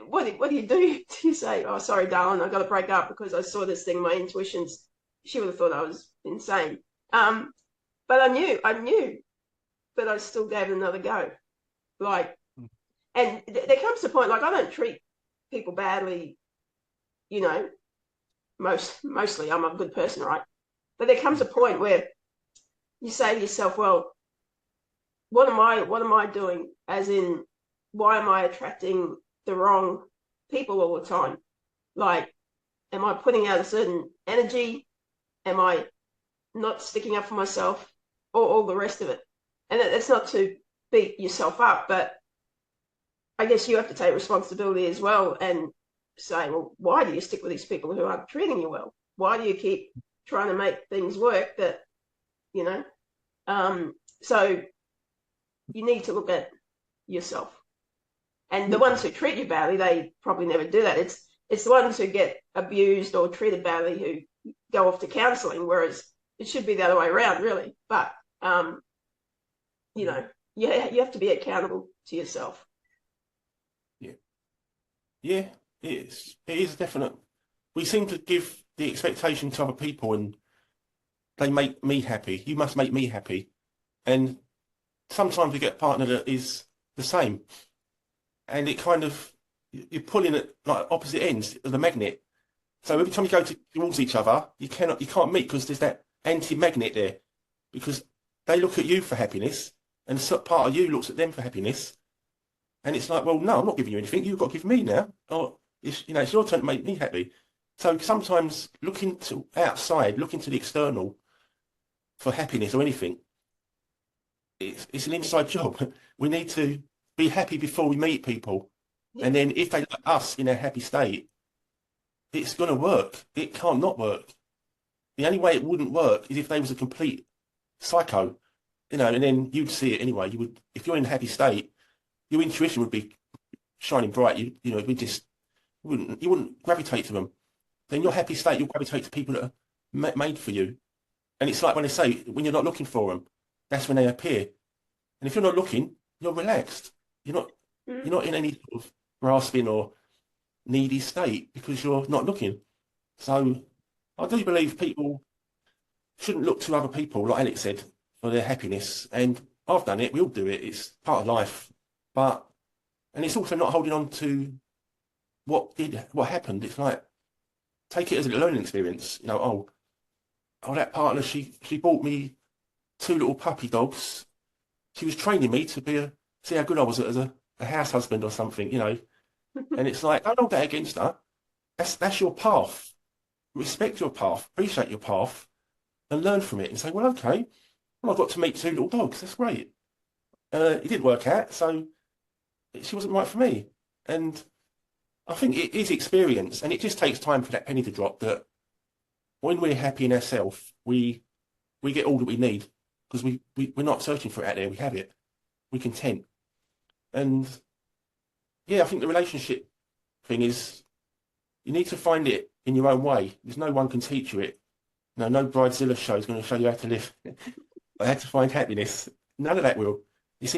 what do you do? Do you say, "Oh, sorry, darling, I got to break up because I saw this thing"? My intuitions, she would have thought I was insane. But I knew, but I still gave it another go. And there comes a point, I don't treat people badly, mostly I'm a good person, right? But there comes a point where you say to yourself, well, what am I doing? As in, why am I attracting the wrong people all the time? Am I putting out a certain energy? Am I not sticking up for myself, or all the rest of it? And it's not to beat yourself up, but I guess you have to take responsibility as well and say, well, why do you stick with these people who aren't treating you well? Why do you keep trying to make things work so you need to look at yourself. And the ones who treat you badly, they probably never do that. It's the ones who get abused or treated badly who go off to counseling, whereas it should be the other way around, really. But you have to be accountable to yourself. Yeah, it is definite. We seem to give the expectation to other people, and they make me happy. You must make me happy. And sometimes you get a partner that is the same, and it kind of, you're pulling at like opposite ends of the magnet. So every time you go towards each other, you can't meet because there's that anti-magnet there, because they look at you for happiness, and part of you looks at them for happiness. And it's like, well, no, I'm not giving you anything. You've got to give me now. Or it's your turn to make me happy. So sometimes looking to outside, looking to the external for happiness or anything, it's an inside job. We need to be happy before we meet people. And then if they like us in a happy state, it's going to work. It can't not work. The only way it wouldn't work is if they was a complete psycho, and then you'd see it anyway. You would, if you're in a happy state, your intuition would be shining bright. You wouldn't gravitate to them. Then your happy state, you'll gravitate to people that are made for you. And it's like when they say, when you're not looking for them, that's when they appear. And if you're not looking, you're relaxed. You're not in any sort of grasping or needy state because you're not looking. So I do believe people shouldn't look to other people, like Alex said, for their happiness. And I've done it. We all do it. It's part of life. And it's also not holding on to what happened. It's like, take it as a learning experience. Oh, that partner, she bought me 2 little puppy dogs. She was training me to see how good I was as a house husband or something, And it's like, don't hold that against her. That's your path. Respect your path, appreciate your path, and learn from it. And say, well, okay, I've got to meet 2 little dogs. That's great. It didn't work out, so she wasn't right for me. And I think it is experience, and it just takes time for that penny to drop. That when we're happy in ourselves, we get all that we need because we're not searching for it out there. We have it. We're content. And yeah, I think the relationship thing is you need to find it in your own way. There's no one can teach you it. No Bridezilla show is going to show you how to live. I had to find happiness. None of that will. It's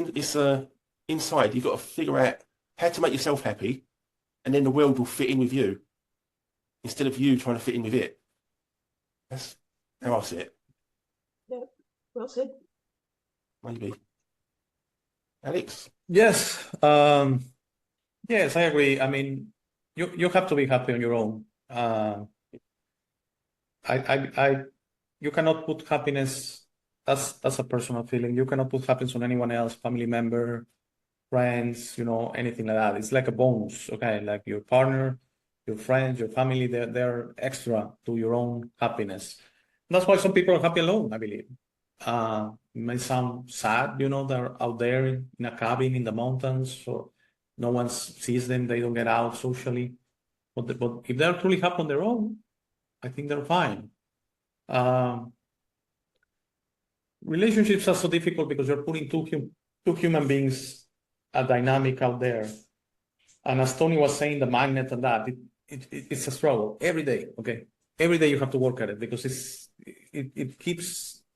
inside. You've got to figure out how to make yourself happy, and then the world will fit in with you instead of you trying to fit in with it. That's how I see it. Yeah, well said. Maybe. Alex? Yes, yes, I agree. I mean, you have to be happy on your own. You cannot put happiness. That's a personal feeling. You cannot put happiness on anyone else, family member, friends, anything like that. It's like a bonus, okay? Like your partner, your friends, your family, they're extra to your own happiness. That's why some people are happy alone, I believe. It may sound sad, they're out there in a cabin in the mountains, so no one sees them, they don't get out socially. But if they're truly happy on their own, I think they're fine. Relationships are so difficult because you're putting two human beings, a dynamic out there. And as Tony was saying, the magnet and that, it's a struggle every day, okay? Every day you have to work at it because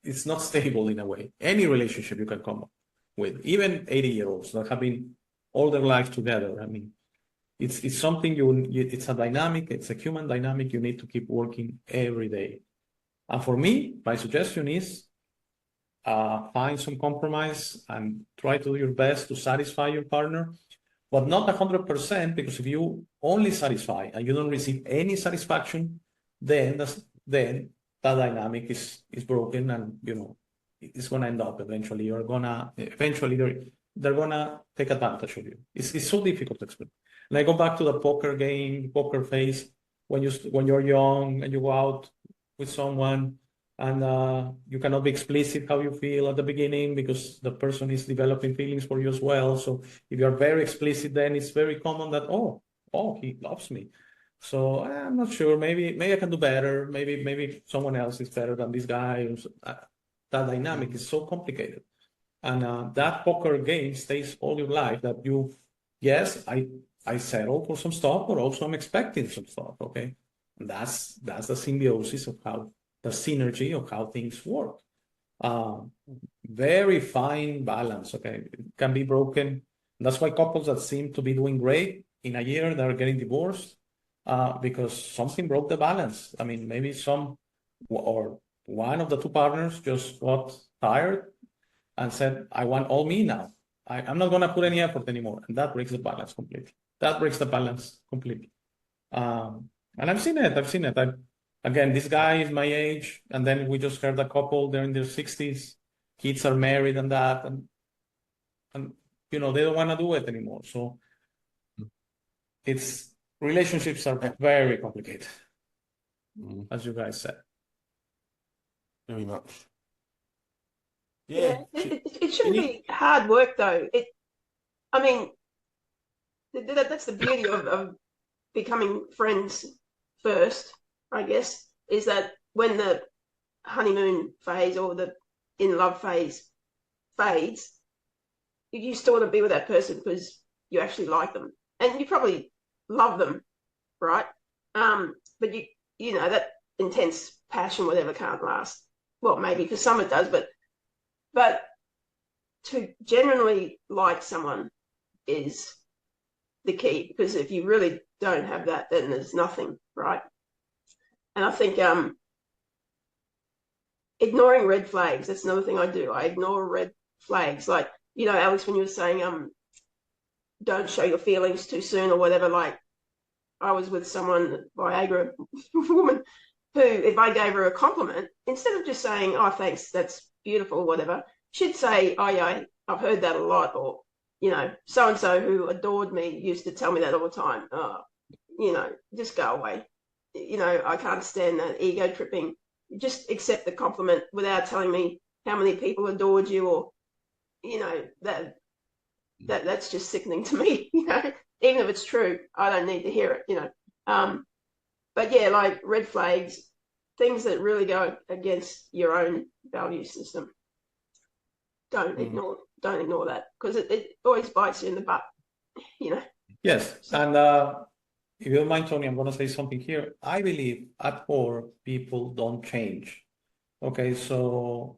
it's not stable in a way. Any relationship you can come up with, even 80-year-olds that have been all their life together. I mean, it's something it's a dynamic, it's a human dynamic you need to keep working every day. And for me, my suggestion is find some compromise and try to do your best to satisfy your partner, but not 100%, because if you only satisfy and you don't receive any satisfaction, then that dynamic is broken, and it's gonna end up eventually. They're gonna take advantage of you. It's so difficult to explain. And I go back to the poker face, when you're young and you go out with someone and you cannot be explicit how you feel at the beginning because the person is developing feelings for you as well. So if you're very explicit, then it's very common that, oh, he loves me. So I'm not sure. Maybe I can do better. Maybe someone else is better than this guy. That dynamic is so complicated, and that poker game stays all your life. That yes, I settle for some stuff, but also I'm expecting some stuff. Okay, and that's the symbiosis of how the synergy of how things work. Very fine balance. Okay, it can be broken. That's why couples that seem to be doing great in a year, they're getting divorced. Because something broke the balance. I mean, maybe one of the two partners just got tired and said, I want all me now. I'm not going to put any effort anymore. And that breaks the balance completely. And I've seen it. Again, this guy is my age. And then we just heard a couple, they're in their 60s. Kids are married and that. And they don't want to do it anymore. So relationships are very complicated, as you guys said. Very much. Yeah. It shouldn't be hard work, though. That's the beauty of becoming friends first, I guess, is that when the honeymoon phase or the in-love phase fades, you still want to be with that person because you actually like them. And you probably love them, right? But that intense passion, whatever, can't last. Well, maybe for some it does, but to genuinely like someone is the key, because if you really don't have that, then there's nothing, right? And I think ignoring red flags, that's another thing I do. I ignore red flags. Like, Alex, when you were saying don't show your feelings too soon or whatever, like I was with someone, Viagra woman, who, if I gave her a compliment, instead of just saying, oh, thanks, that's beautiful, or whatever, she'd say, oh, yeah, I've heard that a lot, or, so-and-so who adored me used to tell me that all the time. Oh, just go away. I can't stand that ego tripping. Just accept the compliment without telling me how many people adored you or you know, that's just sickening to me, you know, even if it's true, I don't need to hear it, you know. But yeah, like red flags, things that really go against your own value system. Don't ignore that, because it always bites you in the butt, you know. Yes, and if you don't mind, Tony, I'm going to say something here. I believe at core, people don't change. Okay, so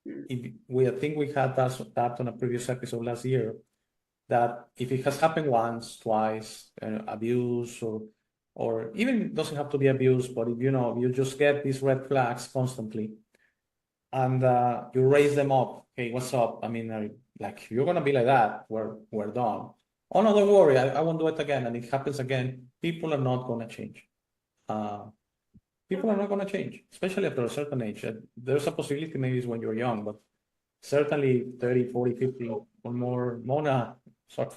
I think we had that on a previous episode last year, that if it has happened once, twice, abuse or even doesn't have to be abuse, but if you just get these red flags constantly, and you raise them up. Hey, what's up? I mean, like you're gonna be like that. We're done. Oh no, don't worry. I won't do it again. And it happens again. People are not gonna change. People are not gonna change, especially after a certain age. There's a possibility maybe it's when you're young, but certainly 30, 40, 50 or more. Mona, sorry.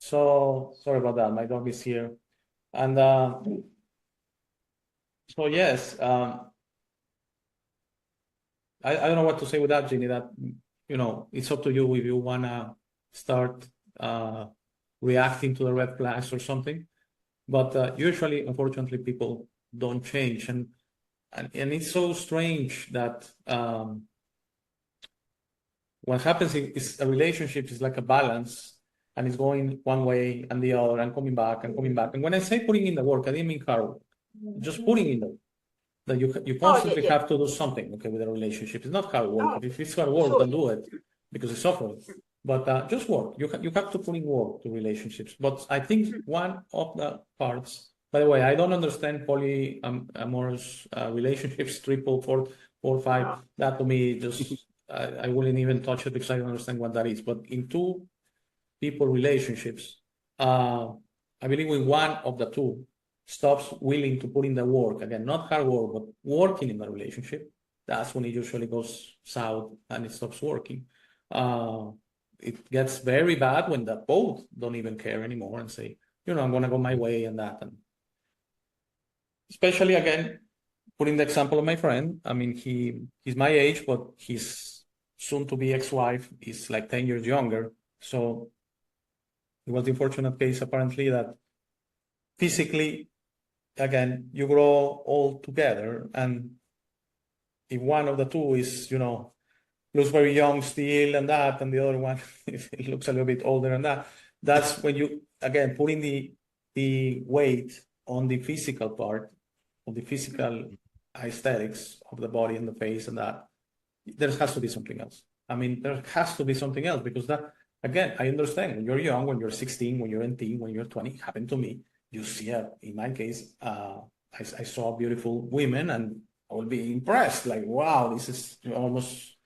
So sorry about that. My dog is here, and so yes. I don't know what to say with that, Ginny, that, it's up to you if you want to start reacting to the red flags or something. But usually, unfortunately, people don't change. And it's so strange that what happens is a relationship is like a balance, and it's going one way and the other and coming back and coming back. And when I say putting in the work, I didn't mean hard work, just putting in the work. That you constantly have to do something, okay, with a relationship. It's not hard work. If it's hard work, don't do it because it's suffering. But just work. You have to put in work to relationships. But I think one of the parts. By the way, I don't understand polyamorous relationships, 3, 4, 5. That to me just I wouldn't even touch it because I don't understand what that is. But in two people relationships, I believe when one of the two stops willing to put in the work, again, not hard work, but working in the relationship, that's when it usually goes south and it stops working. It gets very bad when the both don't even care anymore and say, I'm going to go my way and that. And especially, again, putting the example of my friend, I mean, he's my age, but his soon-to-be ex-wife is like 10 years younger. So it was the unfortunate case, apparently, that physically, again, you grow all together, and if one of the two is, looks very young still and that, and the other one it looks a little bit older and that's when you, again, putting the weight on the physical part, of the physical aesthetics of the body and the face and that, there has to be something else. I mean, there has to be something else, because that, again, I understand when you're young, when you're 16, when you're 18, when you're 20, it happened to me. You see, in my case, I saw beautiful women and I will be impressed, like, wow, this is almost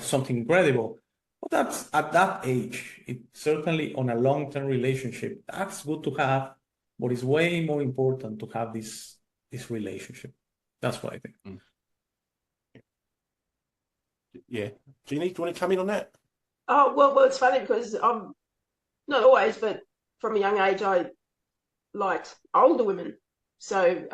something incredible. But that's at that age. It certainly on a long-term relationship, that's good to have, but it's way more important to have this relationship. That's what I think. Yeah. Jeannie, do you want to come in on that? Oh, well, it's funny because not always, but from a young age, I liked older women. So,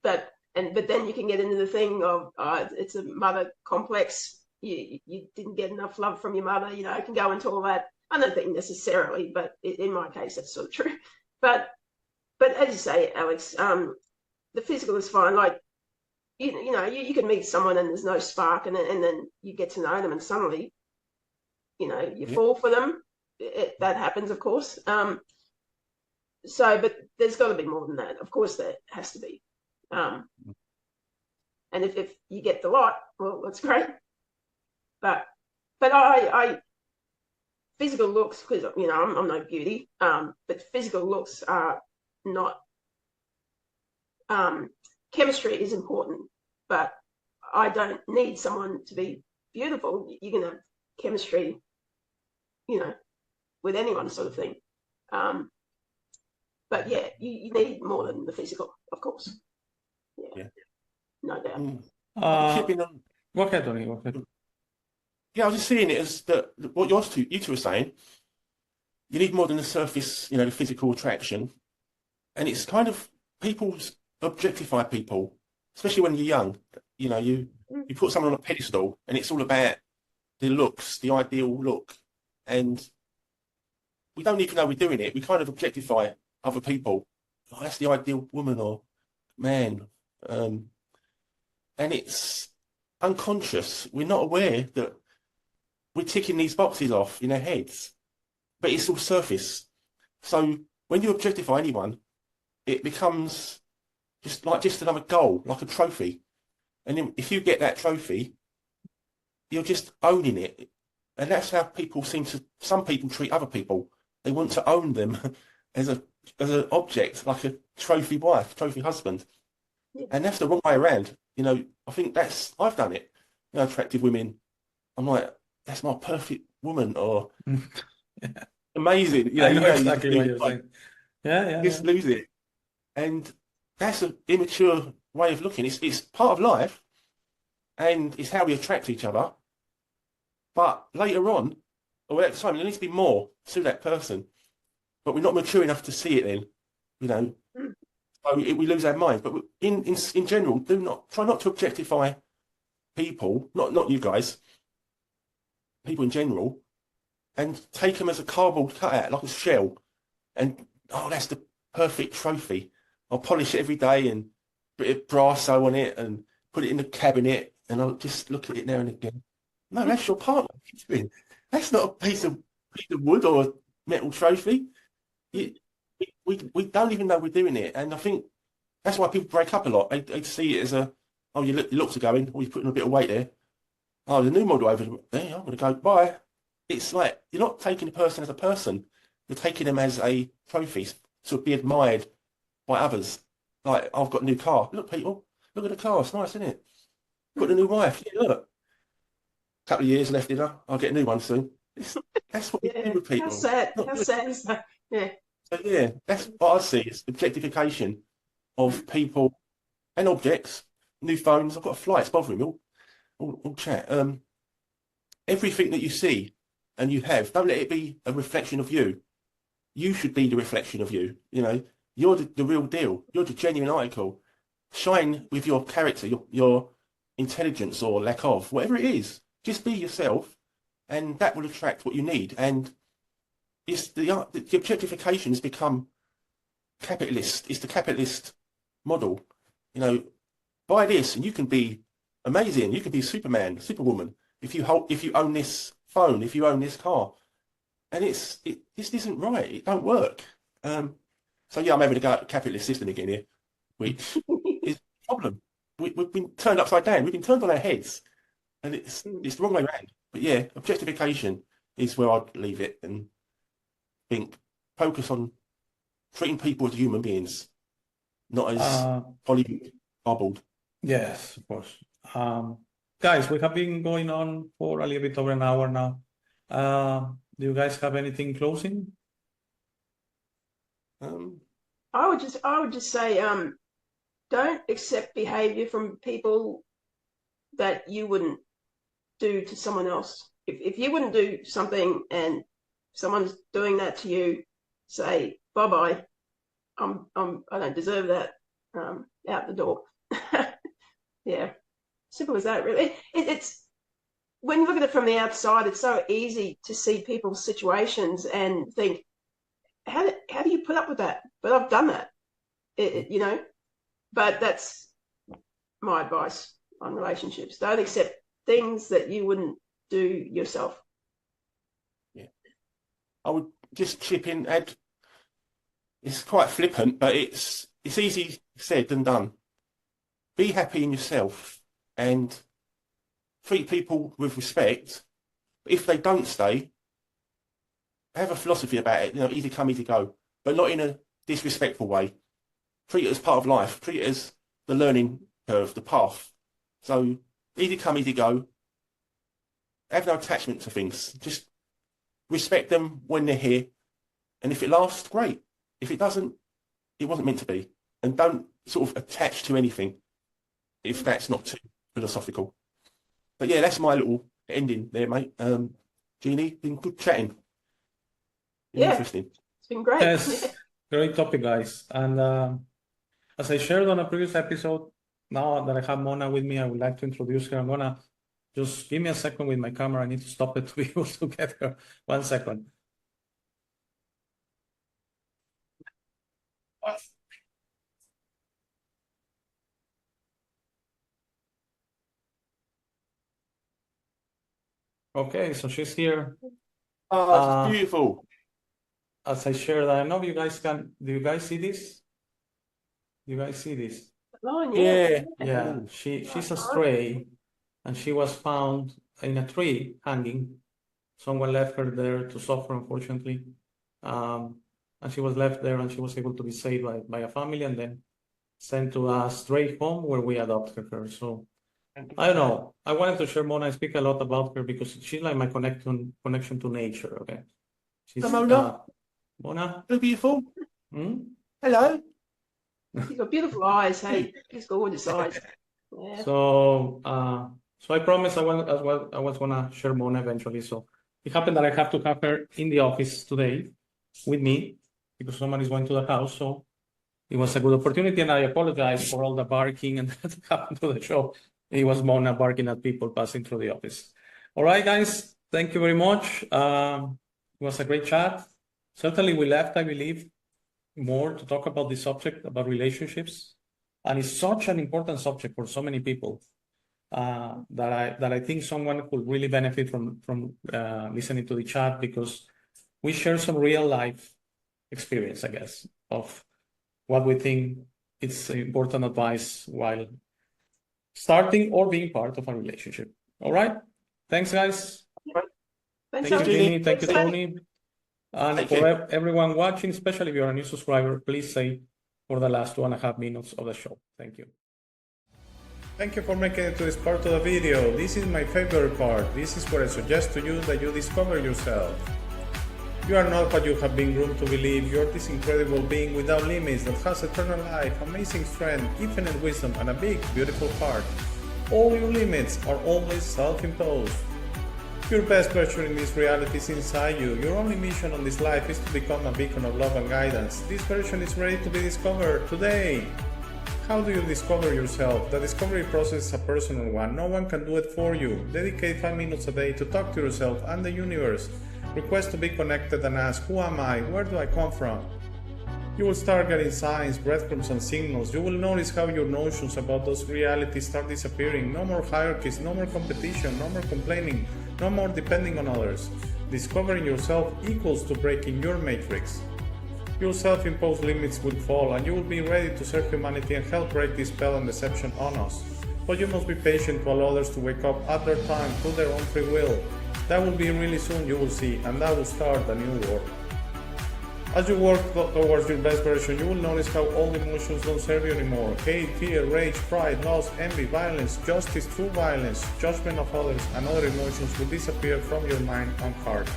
but then you can get into the thing of it's a mother complex. You didn't get enough love from your mother. I can go into all that. I don't think necessarily, but in my case, that's sort of true. But as you say, Alex, the physical is fine. Like you can meet someone and there's no spark, and then you get to know them, and suddenly, you fall for them. That happens, of course. So, but there's got to be more than that. Of course, there has to be. And if you get the lot, well, that's great. But I physical looks, because I'm no beauty. But physical looks are not. Chemistry is important, but I don't need someone to be beautiful. You can have chemistry, with anyone, sort of thing. But yeah, you need more than the physical, of course. Yeah. No doubt. Go ahead, Tony. Go ahead. Yeah, I was just seeing it as that what you two were saying. You need more than the surface, the physical attraction, and it's kind of people objectify people, especially when you're young. You put someone on a pedestal, and it's all about the looks, the ideal look, and we don't even know we're doing it. We kind of objectify other people. Oh, that's the ideal woman or man, and it's unconscious. We're not aware that we're ticking these boxes off in our heads, but it's all surface. So when you objectify anyone, it becomes just another goal, like a trophy. And then if you get that trophy, you're just owning it. And that's how some people treat other people. They want to own them as an object, like a trophy wife, trophy husband. And that's the wrong way around. I think I've done it. Attractive women. I'm like, that's my perfect woman, or amazing. I know exactly what you're saying. Yeah. Just lose it. And that's an immature way of looking. It's part of life, and it's how we attract each other. But later on, or at the time, there needs to be more to that person. But we're not mature enough to see it then, So we lose our mind. But in general, try not to objectify people, not you guys, people in general, and take them as a cardboard cutout, like a shell. And, that's the perfect trophy. I'll polish it every day and put a brasso on it and put it in the cabinet, and I'll just look at it now and again. No, that's your partner. That's not a piece of wood or a metal trophy. We don't even know we're doing it, and I think that's why people break up a lot. They see it as your looks are going, or you're putting a bit of weight there. Oh, the new model over there. I'm going to go bye. It's like you're not taking the person as a person. You're taking them as a trophy to be admired by others. Like, I've got a new car. Look, people, look at the car. It's nice, isn't it? Got a new wife. Yeah, look. Couple of years left in her. I'll get a new one soon. That's what we do with people. How sad. How sad is that? Yeah. So yeah, that's what I see. It's objectification of people and objects. New phones. I've got a flight. It's bothering me. All chat. Everything that you see and you have, don't let it be a reflection of you. You should be the reflection of you. You're the real deal. You're the genuine article. Shine with your character, your intelligence or lack of, whatever it is. Just be yourself, and that will attract what you need. And it's the objectification has become capitalist. It's the capitalist model. Buy this and you can be amazing. You can be Superman, Superwoman if you own this phone, if you own this car. And this isn't right. It don't work. So yeah, I'm having to go at the capitalist system again here, which is a problem. We've been turned upside down. We've been turned on our heads. And it's the wrong way around. But yeah, objectification is where I'd leave it and think focus on treating people as human beings, not as Hollywood bubbled. Yes, of course. Guys, we have been going on for a little bit over an hour now. Do you guys have anything closing? I would just say, don't accept behavior from people that you wouldn't do to someone else. If you wouldn't do something and someone's doing that to you, say bye-bye. I don't deserve that. Out the door. Yeah, simple as that. Really, it's when you look at it from the outside, it's so easy to see people's situations and think, how do you put up with that? But I've done that, But that's my advice on relationships. Don't accept things that you wouldn't do yourself. Yeah, I would just chip in, Ed. It's quite flippant, but it's easy said than done. Be happy in yourself and treat people with respect. If they don't stay, have a philosophy about it. Easy come, easy go, but not in a disrespectful way. Treat it as part of life. Treat it as the learning curve, the path. So easy come, easy go. Have no attachment to things. Just respect them when they're here. And if it lasts, great. If it doesn't, it wasn't meant to be. And don't sort of attach to anything if that's not too philosophical. But yeah, that's my little ending there, mate. Jeannie, been good chatting. Yeah, interesting. It's been great. Yes, great topic, guys. And as I shared on a previous episode, now that I have Mona with me, I would like to introduce her. I'm gonna Just give me a second with my camera. I need to stop it to be able to get her. 1 second. Okay, so she's here. Oh, it's beautiful. As I shared, I don't know if you guys can. Do you guys see this? Do you guys see this? Line, Yeah. Yeah, she's a stray, and she was found in a tree hanging. Someone left her there to suffer, unfortunately. And she was left there, and she was able to be saved by a family, and then sent to a stray home where we adopted her. So I don't know. I wanted to share Mona. I speak a lot about her because she's like my connection to nature. Okay, she's Mona. Mona. So beautiful. Hmm? Hello. You've got beautiful eyes, hey? She's gorgeous eyes. Yeah. So I promised I was gonna share Mona eventually. So it happened that I have to have her in the office today with me because someone is going to the house. So it was a good opportunity, and I apologize for all the barking and that happened to the show. It was Mona barking at people passing through the office. All right, guys, thank you very much. It was a great chat. Certainly, we left, I believe, more to talk about this subject, about relationships. And it's such an important subject for so many people that I think someone could really benefit from listening to the chat, because we share some real life experience, I guess, of what we think it's important advice while starting or being part of a relationship. All right. Thanks, guys. Thanks, Thank you, Tony. Jeannie. Thank you, Thanks, Tony. And Thank for everyone watching, especially if you're a new subscriber, please stay for the last 2.5 minutes of the show. Thank you. Thank you for making it to this part of the video. This is my favorite part. This is where I suggest to you that you discover yourself. You are not what you have been groomed to believe. You are this incredible being without limits that has eternal life, amazing strength, infinite wisdom, and a big, beautiful heart. All your limits are always self-imposed. Your best version in this reality is inside you. Your only mission on this life is to become a beacon of love and guidance. This version is ready to be discovered today. How do you discover yourself? The discovery process is a personal one. No one can do it for you. Dedicate 5 minutes a day to talk to yourself and the universe. Request to be connected and ask, who am I? Where do I come from? You will start getting signs, breadcrumbs, and signals. You will notice how your notions about those realities start disappearing. No more hierarchies, no more competition, no more complaining, no more depending on others. Discovering yourself equals to breaking your matrix. Your self-imposed limits will fall, and you will be ready to serve humanity and help break this spell and deception on us. But you must be patient to allow others to wake up at their time through their own free will. That will be really soon, you will see, and that will start a new war. As you work towards your best version, you will notice how old emotions don't serve you anymore. Hate, fear, rage, pride, loss, envy, violence, justice, true violence, judgment of others, and other emotions will disappear from your mind and heart.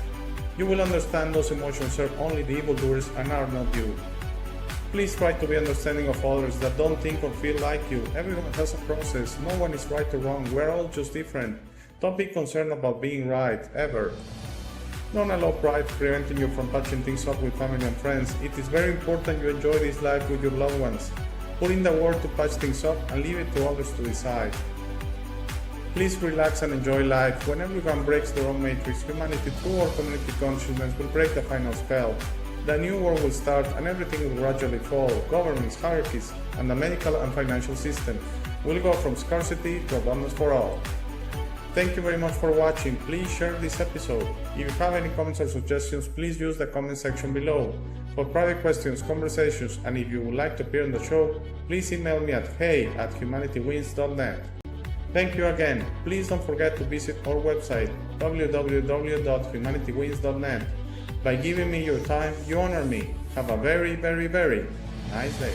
You will understand those emotions serve only the evildoers and are not you. Please try to be understanding of others that don't think or feel like you. Everyone has a process. No one is right or wrong. We're all just different. Don't be concerned about being right, ever. Don't allow pride preventing you from patching things up with family and friends. It is very important you enjoy this life with your loved ones. Put in the work to patch things up and leave it to others to decide. Please relax and enjoy life. When everyone breaks their own matrix, humanity through our community consciousness will break the final spell. The new world will start and everything will gradually fall. Governments, hierarchies, and the medical and financial system will go from scarcity to abundance for all. Thank you very much for watching. Please share this episode. If you have any comments or suggestions, please use the comment section below. For private questions, conversations, and if you would like to appear on the show, please email me at hey@humanitywins.net. Thank you again. Please don't forget to visit our website www.humanitywins.net. By giving me your time, you honor me. Have a very, very, very nice day.